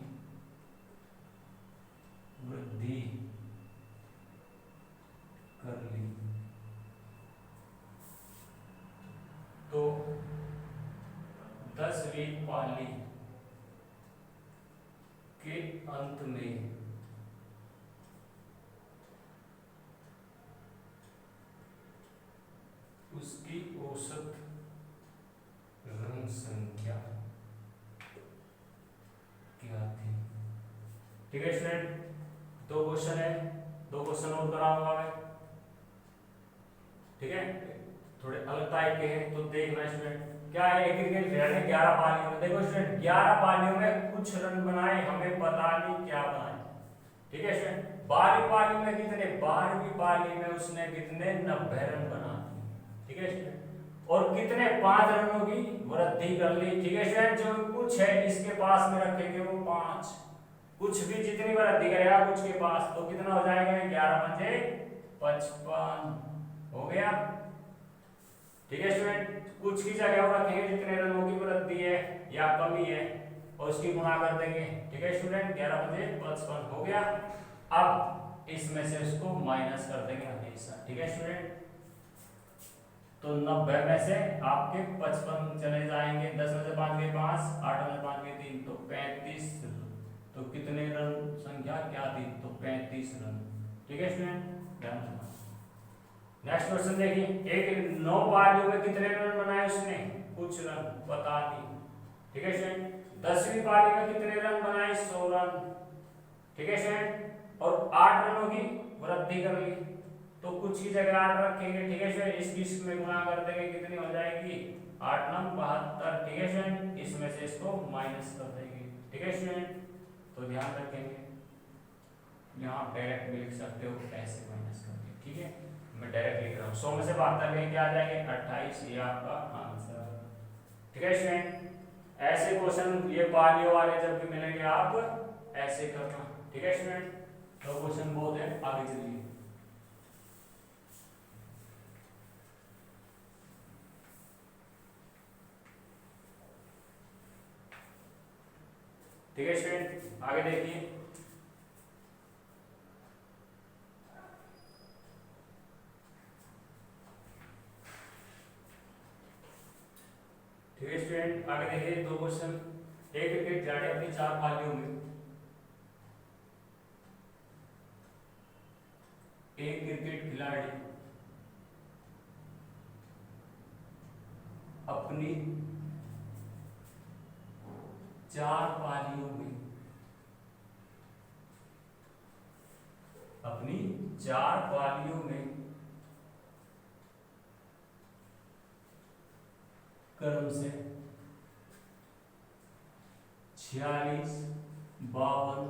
वृद्धि कर ली। तो 10वीं पाली के अंत में उसकी औसत रन संख्या क्या थी। ठीक है स्टूडेंट, 2 क्वेश्चन है, 2 क्वेश्चन और कराऊंगा मैं। ठीक है, थोड़े अलग टाइप के हैं तो देखना स्टूडेंट। क्या है? एक क्रिकेट खिलाड़ी ने 11 पालियों में, देखो स्टूडेंट 11 पालियों में कुछ रन बनाए, हमें पता नहीं क्या बनाए। ठीक है स्टूडेंट, 12वीं पारी में कितने, 12वीं पारी में उसने कितने 90 रन बना दिए। ठीक है स्टूडेंट, और कितने 5 रनों की वृद्धि कर ली। ठीक है स्टूडेंट, जो कुछ है इसके पास में रखेंगे वो 5, कुछ भी जितनी वृद्धि करेगा कुछ के पास, तो कितना हो जाएगा 11 पंजे 55 हो गया। ठीक है स्टूडेंट, कुछ की जगह वो रखेंगे जितने रनों की वृद्धि है या कमी है और उसकी गुणा कर देंगे। ठीक है स्टूडेंट, 11 पंजे 55 हो गया। अब इसमें से उसको माइनस कर देंगे हमेशा। ठीक है स्टूडेंट, तो 90 में से आपके 55 चले जाएंगे, 10 में से 5 गए 5, 8 में से 5 गए 3, तो 35। तो कितने रन संख्या क्या थी, तो 35 रन। ठीक है स्टूडेंट, ध्यान रखना। नेक्स्ट क्वेश्चन देखिए, एक 9 पारियों में कितने रन बनाए उसने, कुछ रन बता दी। ठीक है स्टूडेंट, 10वीं पारी में कितने रन बनाए, 100 रन। ठीक है स्टूडेंट, और 8 रनों की वृद्धि कर ली, तो कुछ की जगह 8 रखेंगे। ठीक है स्टूडेंट, इसकी में गुणा कर देंगे, कितनी हो जाएगी 8 9 72। ठीक है स्टूडेंट, इसमें से इसको माइनस कर देंगे। ठीक है स्टूडेंट, तो ध्यान रखेंगे यहाँ डायरेक्ट भी लिख सकते हो ऐसे माइनस करके। ठीक है, मैं डायरेक्ट लिख रहा हूँ, 100 में से 72 लेके आ जाएंगे 28, ये आपका आंसर। ठीक है स्टूडेंट, ऐसे क्वेश्चन ये पारियों वाले जब भी मिलेंगे आप ऐसे करना। ठीक है स्टूडेंट, तो क्वेश्चन बहुत है, आगे चलिए। ठीक है स्टूडेंट, आगे देखिए। ठीक है स्टूडेंट, आगे देखिए 2 क्वेश्चन। एक क्रिकेट खिलाड़ी अपनी 4 पारियों में एक क्रिकेट खिलाड़ी अपनी 4 पारियों में अपनी 4 पारियों में क्रम से 46 52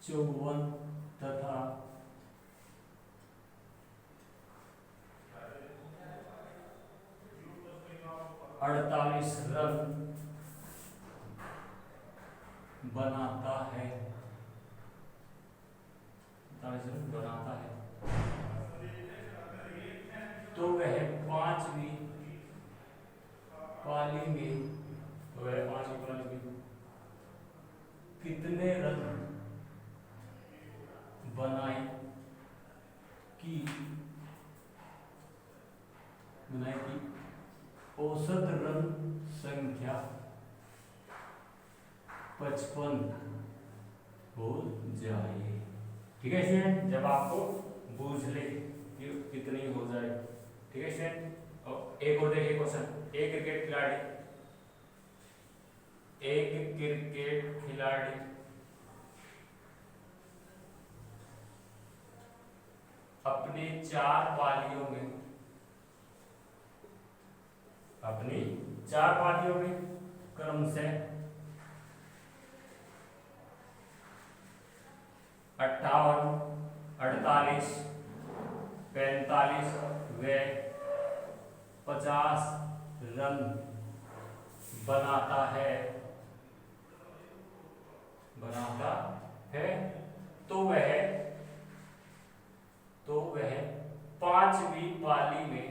54 तथा 48 रन बनाता है, 48 रन बनाता है, तो वह 5वीं पाली में कितने रन बनाए की औसत रन संख्या 55 हो जाए। ठीक है स्टूडेंट, जब आपको बूझ ले कि कितनी हो जाए। ठीक है स्टूडेंट, और एक और देखिए क्वेश्चन। एक क्रिकेट खिलाड़ी अपने 4 पारियों में क्रम से 58 48 45 व 50 रन बनाता है तो वह 5वीं पाली में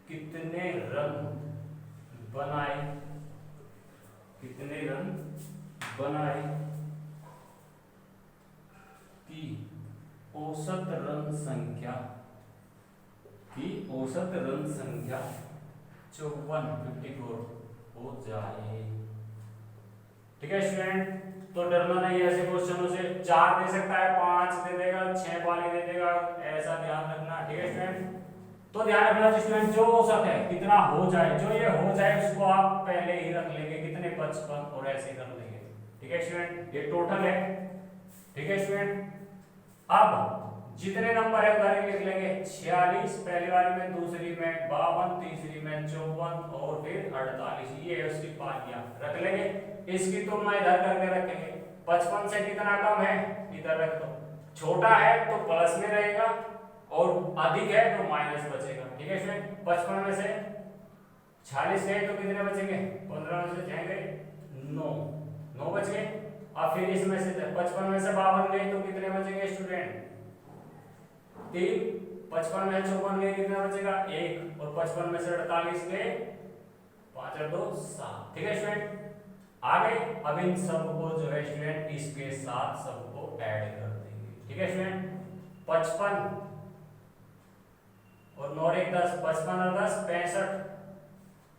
कितने रन बनाए की औसत रन संख्या 54 हो जाए। ठीक है स्टूडेंट, तो डरना नहीं है ऐसे क्वेश्चनों से। 4 दे सकता है, 5 दे देगा, 6 पाली दे देगा, ऐसा ध्यान रखना। ठीक है स्टूडेंट, तो ध्यान रखना स्टूडेंट, जो औसत है कितना हो जाए, जो ये हो जाए उसको आप पहले ही रख लेंगे, कितने 55 और ऐसे कर लेंगे। ठीक है स्टूडेंट, ये टोटल है। ठीक है स्टूडेंट, अब जितने नंबर है उधर लिख लेंगे। 46 पहली वाली में, दूसरी में 52, तीसरी में 54 और फिर 48, ये है उसकी पारियां रख लेंगे। इसकी तुलना इधर करके रखेंगे। 55 से कितना कम है, इधर रख दो। छोटा है तो प्लस में रहेगा और अधिक है तो माइनस बचेगा। ठीक है स्टूडेंट, 55 में से 46 गए तो कितने बचेंगे, 15 में से जाएंगे 9 बच गए। अब फिर इसमें से 55 में से 52 गए तो कितने बचेंगे स्टूडेंट, 3। 55 में से 54 गए कितना बचेगा, 1। और 55 में से 48 गए, 5 और 2 7। ठीक है स्टूडेंट, आगे अब इन सबको जो है स्टूडेंट इसके साथ सबको ऐड कर देंगे। ठीक है स्टूडेंट, 55 और 9 1 10, 55 और 10 65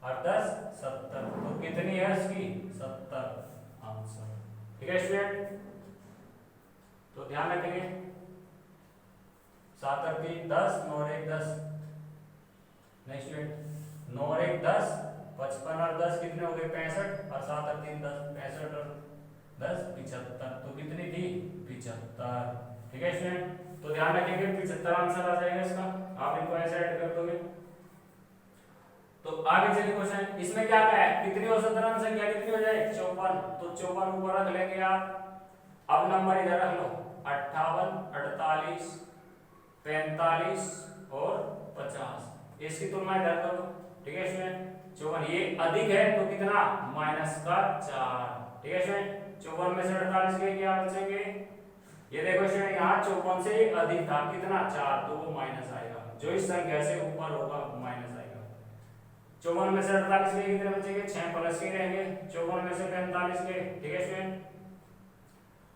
और 10 70, तो कितनी है इसकी 70 आंसर। ठीक है स्टूडेंट, तो ध्यान रखेंगे 7 और 3 10, 9 और 1 10, नहीं स्टूडेंट 9 और 1 10, 55 और 10 कितने हो गए 65 और 7 और 3 10, 65 और 10 75, तो कितनी थी 75। ठीक है स्टूडेंट, तो ध्यान रखेंगे 75 आंसर आ जाएगा इसका, आप इनको ऐसे ऐड कर दोगे। तो आगे चलिए क्वेश्चन, इसमें क्या है, कितनी औसत धर्म संख्या कितनी हो जाए 54, तो 54 ऊपर रख लेंगे आप। अब नंबर इधर रख लो 58 48 45 और 50, इसकी तुलना इधर कर दो। ठीक है स्टूडेंट, 54 ये अधिक है तो कितना -4। ठीक है स्टूडेंट, 54 में से 48 के क्या बचेंगे, ये देखो स्टूडेंट यहाँ 54 से अधिक था कितना 4, तो वो माइनस आएगा, जो इस संख्या से ऊपर होगा माइनस आएगा। 54 में से 48 के कितने बचेंगे, 6 प्लस के रहेंगे। 54 में से 45 के, ठीक है स्टूडेंट,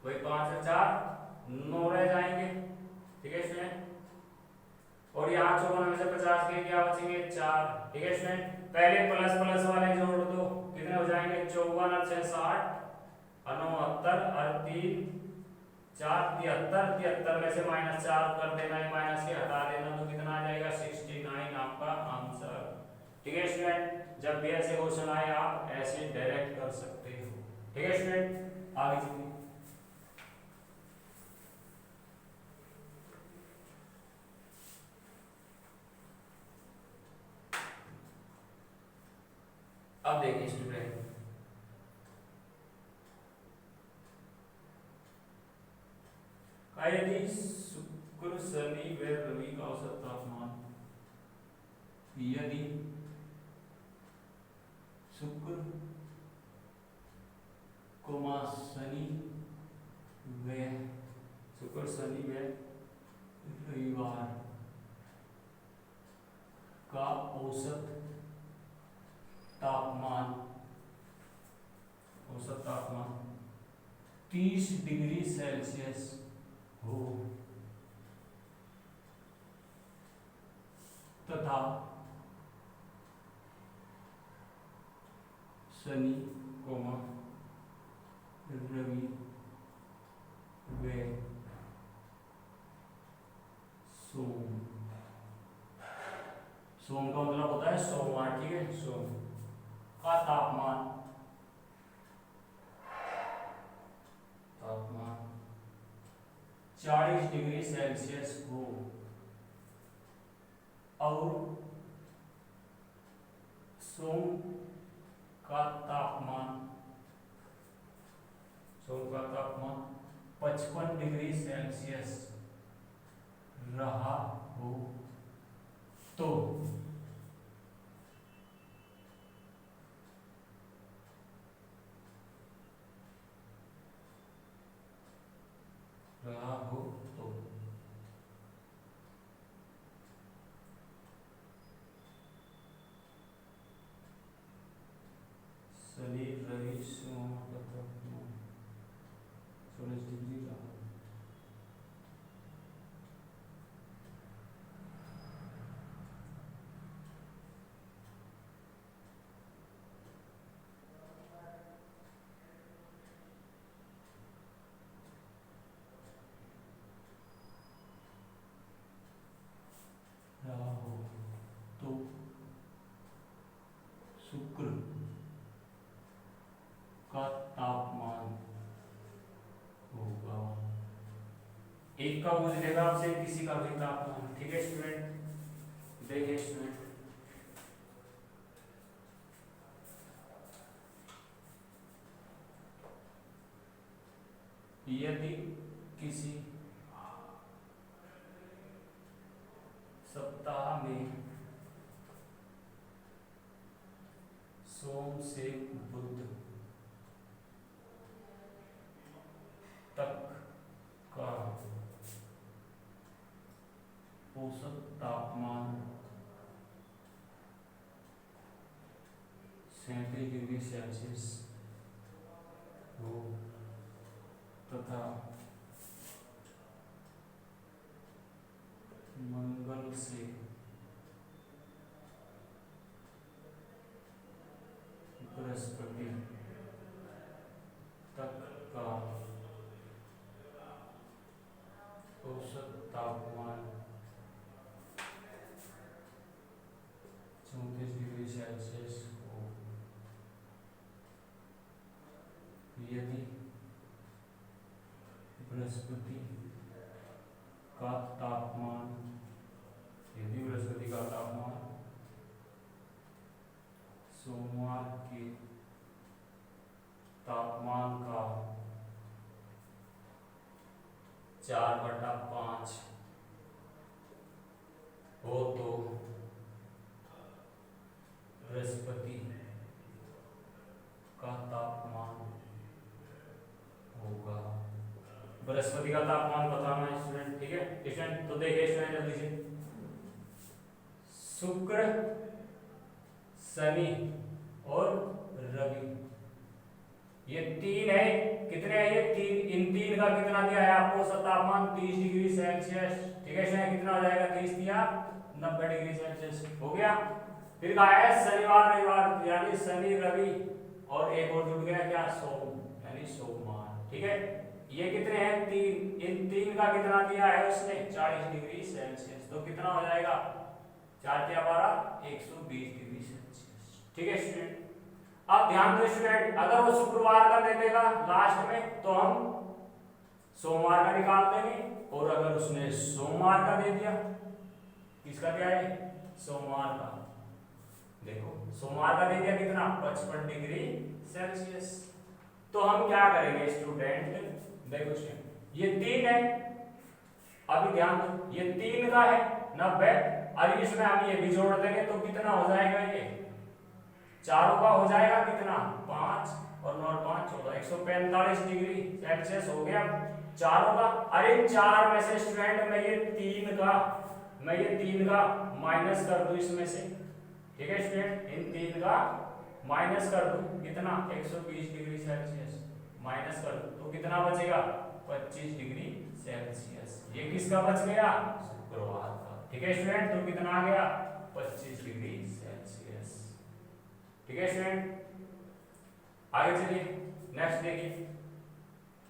वही 5 और 4 9 रह जाएंगे। ठीक है स्टूडेंट, और यहाँ 54 में से 50 के क्या बचेंगे 4। ठीक है स्टूडेंट, पहले प्लस प्लस वाले जोड़ दो, कितने हो जाएंगे 54 और 6 60 और 9 70 और 3 4 73, 73 में से -4 कर देना है, माइनस के हटा देना, तो कितना आ जाएगा 69 आपका आंसर। ठीक है स्टूडेंट, जब भी ऐसे क्वेश्चन आए आप ऐसे डायरेक्ट कर सकते हो। ठीक है स्टूडेंट, आगे चलिए। अब देखिए स्टूडेंट, यदि शुक्र शनि व रवि का औसत तापमान, यदि शुक्र शनि व रविवार का औसत तापमान 30 डिग्री सेल्सियस हो तथा शनि रवि व सोम का मतलब होता है सोमवार। ठीक है, सोम का तापमान 40 डिग्री सेल्सियस हो और सोम का तापमान 55 डिग्री सेल्सियस रहा हो तो शनि रवि सोम का तापमान 40 डिग्री रहा। हो तो शुक्र का तापमान होगा, एक का पूछ लेगा आपसे किसी का भी तापमान। ठीक है स्टूडेंट, देखिए स्टूडेंट, यदि किसी सप्ताह में सोम से बुध तक का औसत तापमान 37 डिग्री सेल्सियस हो तथा मंगल से बृहस्पति तक का औसत तापमान 34 डिग्री सेल्सियस हो यदि बृहस्पति का तापमान सोमवार के तापमान का 4/5 हो तो बृहस्पति का तापमान होगा। बृहस्पति का तापमान बताना है स्टूडेंट, ठीक है स्टूडेंट। तो देखिए स्टूडेंट जल्दी से, शुक्र, शनि और रवि, ये तीन है। कितने है ये तीन? इन तीन का कितना दिया है आपको? तापमान 30 डिग्री सेल्सियस, ठीक है स्टूडेंट। कितना हो जाएगा? 30 दिया 90 डिग्री सेल्सियस हो गया। फिर कहा है शनिवार रविवार, यानी शनि रवि और एक और जुड़ गया क्या? सोम, यानी सोमवार, ठीक है। ये कितने हैं? तीन। इन तीन का कितना दिया है उसने? 40 डिग्री सेल्सियस। तो कितना हो जाएगा? 4 क्या 12, 120 डिग्री सेल्सियस, ठीक है स्टूडेंट। अब ध्यान दो स्टूडेंट, अगर वो शुक्रवार का दे देगा लास्ट में तो हम सोमवार का निकाल देंगे, और अगर उसने सोमवार का दे दिया, किसका दिया है? सोमवार का। देखो सोमवार का दे दिया कितना? 55 डिग्री सेल्सियस। तो हम क्या करेंगे स्टूडेंट? देखो स्टूडेंट, ये तीन है, अभी ध्यान दो, ये तीन का है 90, और इसमें हम ये भी जोड़ देंगे तो कितना हो जाएगा? ये चारों का हो जाएगा कितना? 5 और 9 5 14, 145 डिग्री सेल्सियस हो गया चारों का। अरे चार में से स्टूडेंट मैं ये तीन का माइनस कर दूं इसमें से, ठीक है स्टूडेंट। इन तीन का माइनस कर दूं, कितना? 120 डिग्री सेल्सियस माइनस कर दूं तो कितना बचेगा? 25 डिग्री सेल्सियस। ये किसका बच गया? शुक्रवार का, ठीक है स्टूडेंट। तो कितना आ गया? 25 डिग्री सेल्सियस, ठीक है स्टूडेंट। आगे चलिए नेक्स्ट देखिए,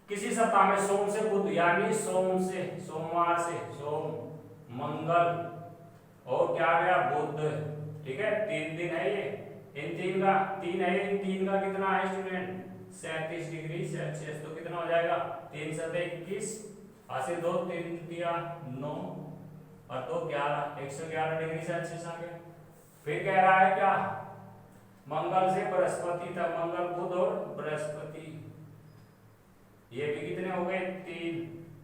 किसी सप्ताह में सोम से बुध, यानी सोमवार से सोम, मंगल और क्या गया? बुध, ठीक है। 3 दिन है ये। इन तीन का कितना है स्टूडेंट? 37 degree Celsius. तो कितना हो जाएगा? 3 7 21, आसे 2 3 दिया 9 और 2 11, 111 डिग्री सेल्सियस आ गया। फिर कह रहा है क्या? मंगल से बृहस्पति तक, मंगल बुध और बृहस्पति, ये भी कितने हो गए? 3।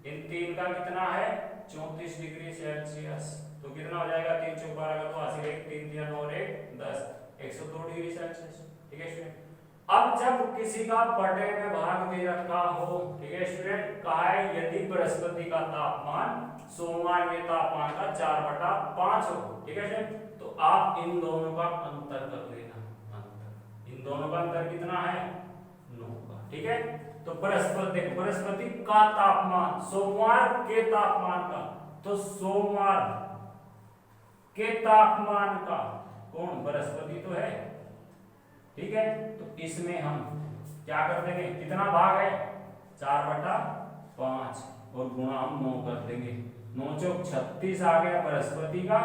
इन तीन का कितना है? 34 डिग्री सेल्सियस। तो कितना हो जाएगा? 3 4 12 का, तो हासिल 1 3 दिया 9 1 10, 102 डिग्री सेल्सियस, ठीक है स्टूडेंट। अब जब किसी का बटे में भाग दे रखा हो, ठीक है स्टूडेंट, कहा है यदि बृहस्पति का तापमान सोमवार के तापमान का 4/5 हो, ठीक है स्टूडेंट, तो आप इन दोनों का अंतर कर लेना। इन दोनों का अंतर कितना है? 9 का, ठीक है। तो बृहस्पति का तापमान सोमवार के तापमान का, तो सोमवार के तापमान का कौन? बृहस्पति तो है, ठीक है। तो इसमें हम क्या कर देंगे? कितना भाग है? 4/5 और गुणा हम 9 कर देंगे। 9 चौक 36 आ गया बृहस्पति का,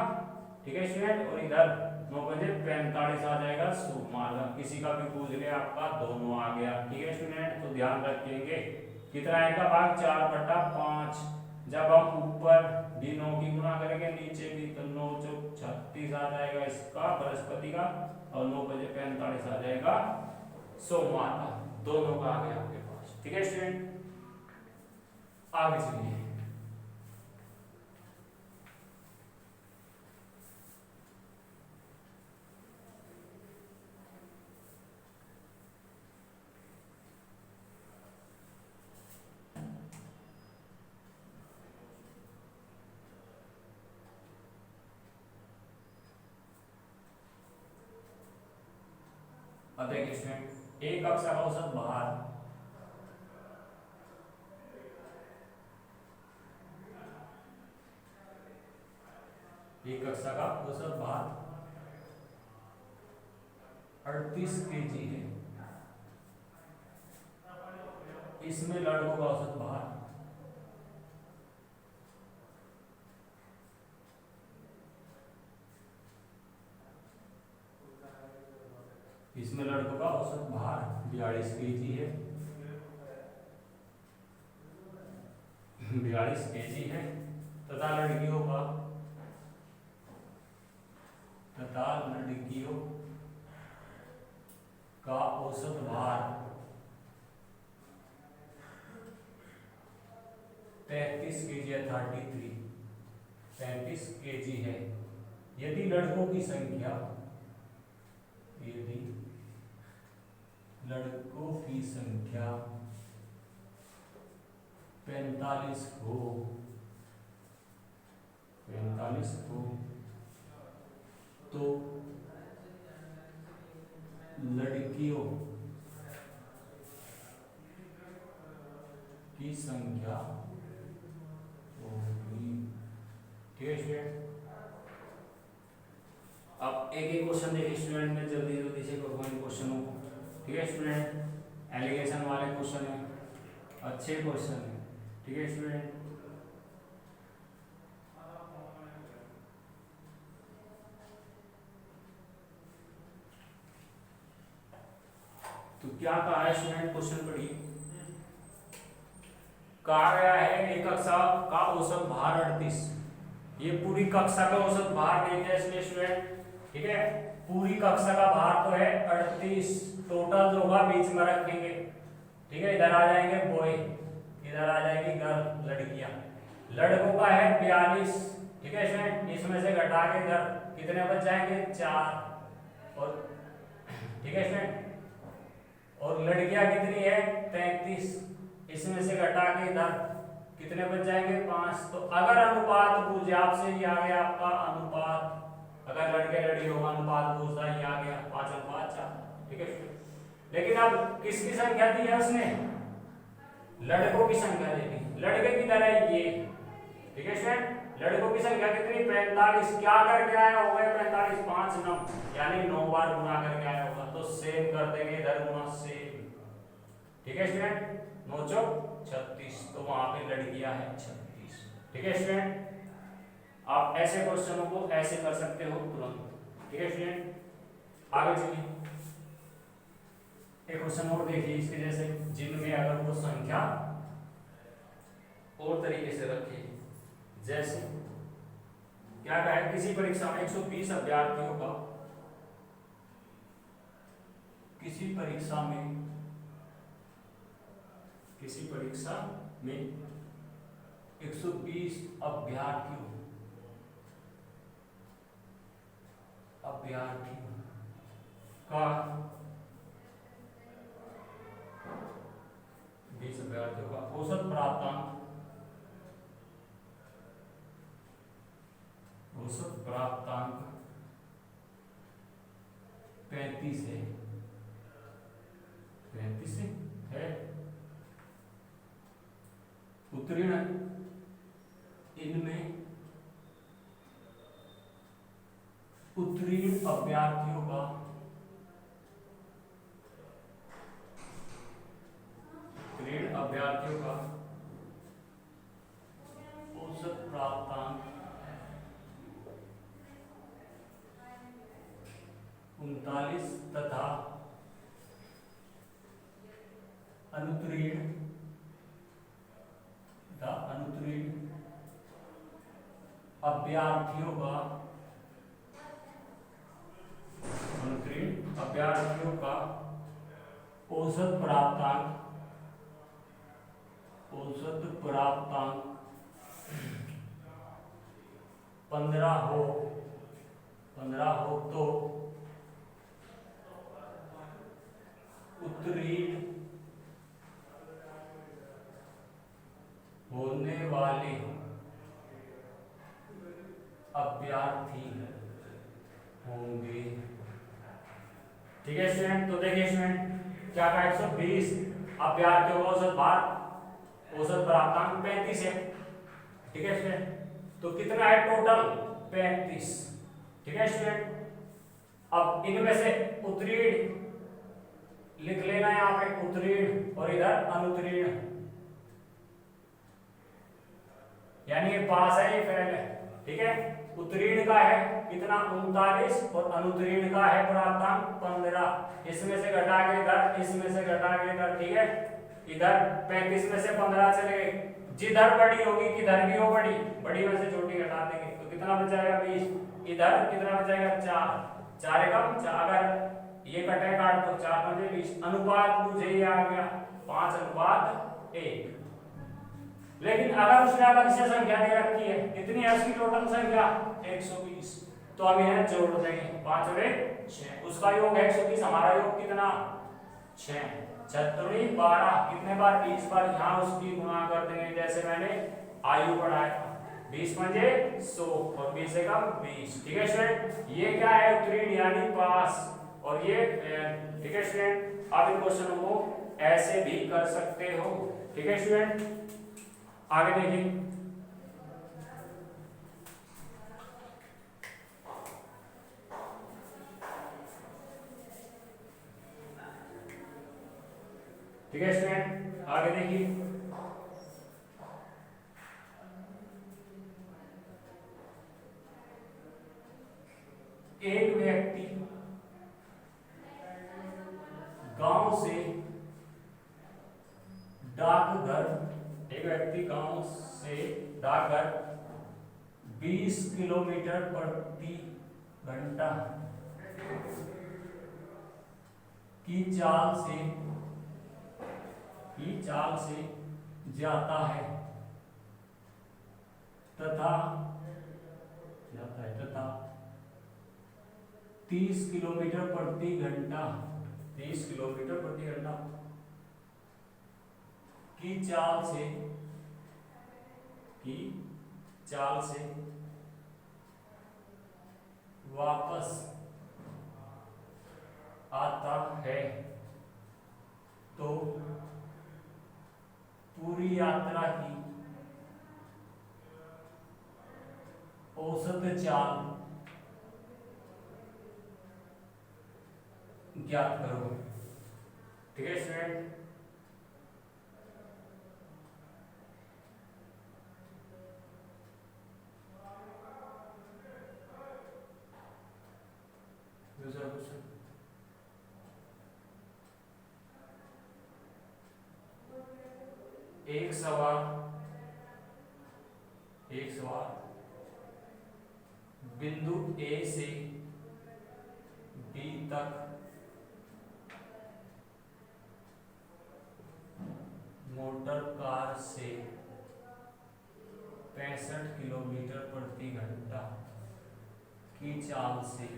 ठीक है स्टूडेंट। और इधर 9 बजे 45 आ जाएगा सोमवार का। किसी का भी पूछ ले आपका, दोनों आ गया, ठीक है स्टूडेंट। तो ध्यान रखेंगे कितना है इनका भाग? 4/5। जब हम ऊपर भी 9 की गुणा करेंगे, नीचे भी, तो 9 चौक 36 आ जाएगा इसका बृहस्पति का, और 9 बजे 45 आ जाएगा सोमवार का। दोनों का आ गया आपके पास, ठीक है स्टूडेंट। आगे चलिए। अब देखिए स्टूडेंट, एक कक्षा का औसत भार एक कक्षा का औसत भार 38 kg है। इसमें लड़कों का औसत भार इसमें लड़कों का औसत भार 42 kg है। 42 kg है तथा लड़कियों का औसत भार 33 kg है, 33 kg है। यदि लड़कों की संख्या 45 हो तो लड़कियों की संख्या होगी। ठीक है स्टूडेंट। अब एक एक क्वेश्चन देखिए स्टूडेंट, में जल्दी जल्दी से करूँगा इन क्वेश्चनों को। ठीक है स्टूडेंट, एलिगेशन वाले क्वेश्चन है, अच्छे क्वेश्चन है। ठीक है स्टूडेंट। तो क्या कहा है स्टूडेंट, क्वेश्चन पढ़िए। कहा गया है एक कक्षा का औसत भार 38। ये पूरी कक्षा का औसत भार नहीं है इसमें स्टूडेंट। ठीक है, पूरी कक्षा का भार तो है 38, टोटल जो होगा बीच में रखेंगे। ठीक है, इधर आ जाएंगे बॉय, इधर आ जाएगी गर्ल, लड़कियां। लड़कों का है 42। ठीक है स्टूडेंट, इसमें से घटा के इधर कितने बच जाएंगे, 4। और ठीक है स्टूडेंट, और लड़कियां कितनी है, 33। इसमें से घटा के इधर कितने बच जाएंगे, 5। तो अगर अनुपात पूछे आपसे, ये आ गया आपका अनुपात। अगर लड़के लड़कियों का अनुपात पूछता है, ये आ गया 5:4। ठीक है, लेकिन अब किसकी संख्या दी है उसने, लड़कों की संख्या दी थी। लड़के की तरह ये, ठीक है स्टूडेंट, लड़कों की संख्या कितनी, 45। क्या करके आया होगा 45, 5 9, यानी 9 बार गुना करके आया होगा। तो सेम कर देंगे, इधर गुना सेम। ठीक है स्टूडेंट, 9 चौक 36, तो वहां पे लड़कियां है 36। ठीक है स्टूडेंट, आप ऐसे क्वेश्चनों को ऐसे कर सकते हो तुरंत। ठीक है स्टूडेंट, आगे चलिए। एक क्वेश्चन और देखिए इसके जैसे, जिनमें अगर वो संख्या और तरीके से रखे। जैसे क्या कहा है, किसी परीक्षा में 120 अभ्यर्थियों का, किसी परीक्षा में 120 अभ्यर्थियों का 20 अभ्यर्थियों का औसत प्राप्तांक 35 है। 35 है। उत्तीर्ण इनमें उत्तीर्ण अभ्यर्थियों का औसत प्राप्तांक 39 तथा अनुत्तीर्ण अभ्यर्थियों का औसत औसत प्राप्तांक 15 हो तो उत्तीर्ण होने वाले अभ्यर्थी होंगे। ठीक है स्टूडेंट, तो देखिए स्टूडेंट क्या कहा 120 अभ्यर्थियों का औसत प्राप्तांक 35 है। ठीक है स्टूडेंट, तो कितना है टोटल 35। ठीक है स्टूडेंट, अब इनमें से उत्तीर्ण लिख लेना है यहाँ पे उत्तीर्ण और इधर अनुत्तीर्ण, यानी ये पास है ये फेल है। ठीक है, उत्तीर्ण का है कितना 39 और अनुत्तीर्ण का है प्राप्तांक 15। इसमें से घटा के इधर, इसमें से घटा के इधर। ठीक है, इधर 35 में से 15 चले गए, जिधर बड़ी होगी किधर भी हो बड़ी में से छोटी घटा देंगे तो कितना बच जाएगा 20। इधर कितना बच जाएगा 4, 4 एकम 4, अगर ये कटे काट तो 4 5 20। अनुपात मुझे ये आ गया 5:1। लेकिन अगर उसने अलग से संख्या दे रखी है, कितनी है उसकी टोटल संख्या 120, तो हम यह जोड़ देंगे 5 और 1 6, उसका योग 120, हमारा योग कितना 6, 6 12, कितने बार 20 बार, यहाँ उसकी गुणा कर देंगे जैसे मैंने आयु बढ़ाया था, 20 पंजे 100 और 20 एकम 20। ठीक है स्टूडेंट, ये क्या है उत्तीर्ण यानी पास, और ये ठीक है स्टूडेंट, आप इन क्वेश्चनों को ऐसे भी कर सकते हो। ठीक है स्टूडेंट, आगे देखिए ठीक है स्टूडेंट, आगे देखिए एक व्यक्ति गांव से डाकघर 20 किलोमीटर प्रति घंटा की चाल से जाता है तथा 30 किलोमीटर प्रति घंटा की चाल से वापस आता है तो पूरी यात्रा की औसत चाल ज्ञात करो। ठीक है स्टूडेंट, दूसरा क्वेश्चन, एक सवाल बिंदु ए से बी तक मोटर कार से 65 किलोमीटर प्रति घंटा की चाल से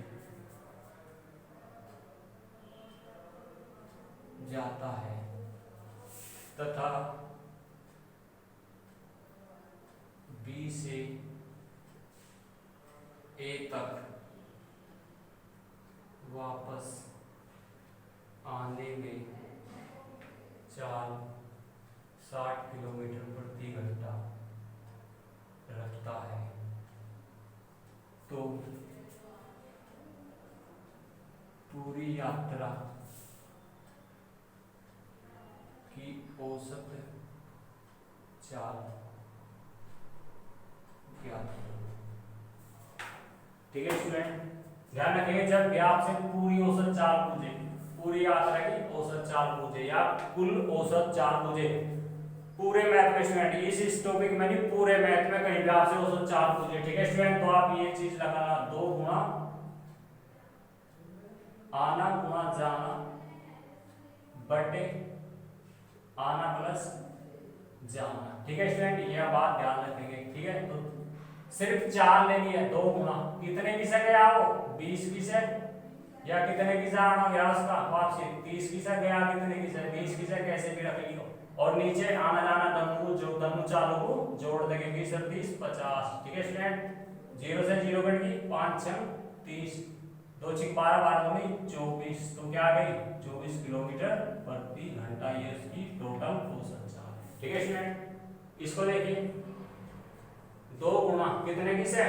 जाता है तथा बी से ए तक वापस आने में चाल 60 किलोमीटर प्रति घंटा रखता है तो पूरी यात्रा की औसत चाल ज्ञात करो। ठीक है स्टूडेंट, ध्यान रखेंगे जब भी आपसे पूरी औसत चाल पूछे, पूरी यात्रा की औसत चाल पूछे या कुल औसत चाल पूछे, पूरे मैथ में स्टूडेंट, इस टॉपिक में नहीं पूरे मैथ में कहीं भी आपसे औसत चाल पूछे, ठीक है स्टूडेंट, तो आप ये चीज लगाना 2 गुणा आना गुणा जाना बटे आना प्लस जाना। ठीक है स्टूडेंट, यह बात ध्यान रखेंगे। ठीक है, तो सिर्फ 4 लेनी है, 2 गुना कितने की से गया वो 20 की से, या कितने की से आना गया उसका वापसी 30 की से गया, कितने की से 20 की से, कैसे भी रख लियो। और नीचे आना जाना दोनों जो दोनों चालों को जोड़ देंगे 20 और 30 50। ठीक है स्टूडेंट, 0 से 0 कट गई, 5 6 30, 2 6 12 12 दूनी 24, तो क्या आ गई 24 किलोमीटर प्रति घंटा, ये इसकी टोटल औसत चाल है। ठीक है स्टूडेंट, इसको देखिए 2 गुना कितने की से,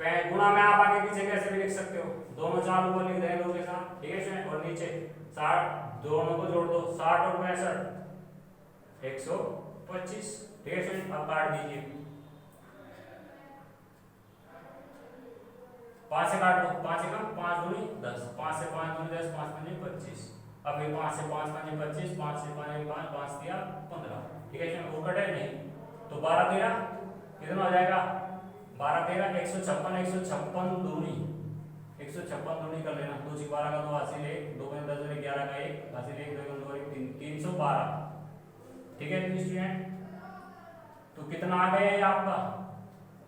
गुणा में आप आगे पीछे कैसे भी लिख सकते हो, दोनों चालों को लिख देंगे 2 के साथ। ठीक है स्टूडेंट, और नीचे 60 दोनों को जोड़ दो, 60 और 65 125। ठीक है स्टूडेंट, अब काट दीजिए, 5 से काट दो, 5 से कम 5 दूनी 10, 5 से 5 दूनी 10, 5 पंजे 25। अब फिर 5 से 5 पंजे 25, 5 से 5 5 5 दिया 15। ठीक है स्टूडेंट, वो कटे नहीं तो 12 13 कितना हो जाएगा, 12 13 156, 156 दूनी 156 दूनी कर लेना, 2 12 का 2 हासिल 1, 2 10 11 का 1 हासिल 1, 2 2 3 312। ठीक है स्टूडेंट, तो कितना आ गया ये आपका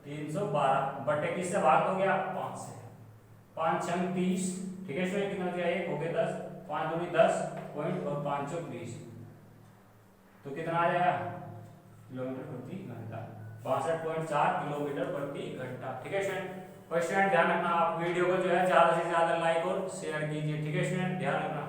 312 बटे किससे भाग दोगे आप 5 से, 5 6 30। ठीक है स्टूडेंट, कितना दिया 1 हो गया 10, 5 दूनी 10 पॉइंट और 5 चौक 20, तो कितना आ जाएगा किलोमीटर प्रति घंटा, 62.4 किलोमीटर प्रति घंटा। ठीक है स्टूडेंट, और स्टूडेंट ध्यान रखना आप वीडियो को जो है ज्यादा से ज्यादा लाइक और शेयर कीजिए। ठीक है स्टूडेंट, ध्यान रखना।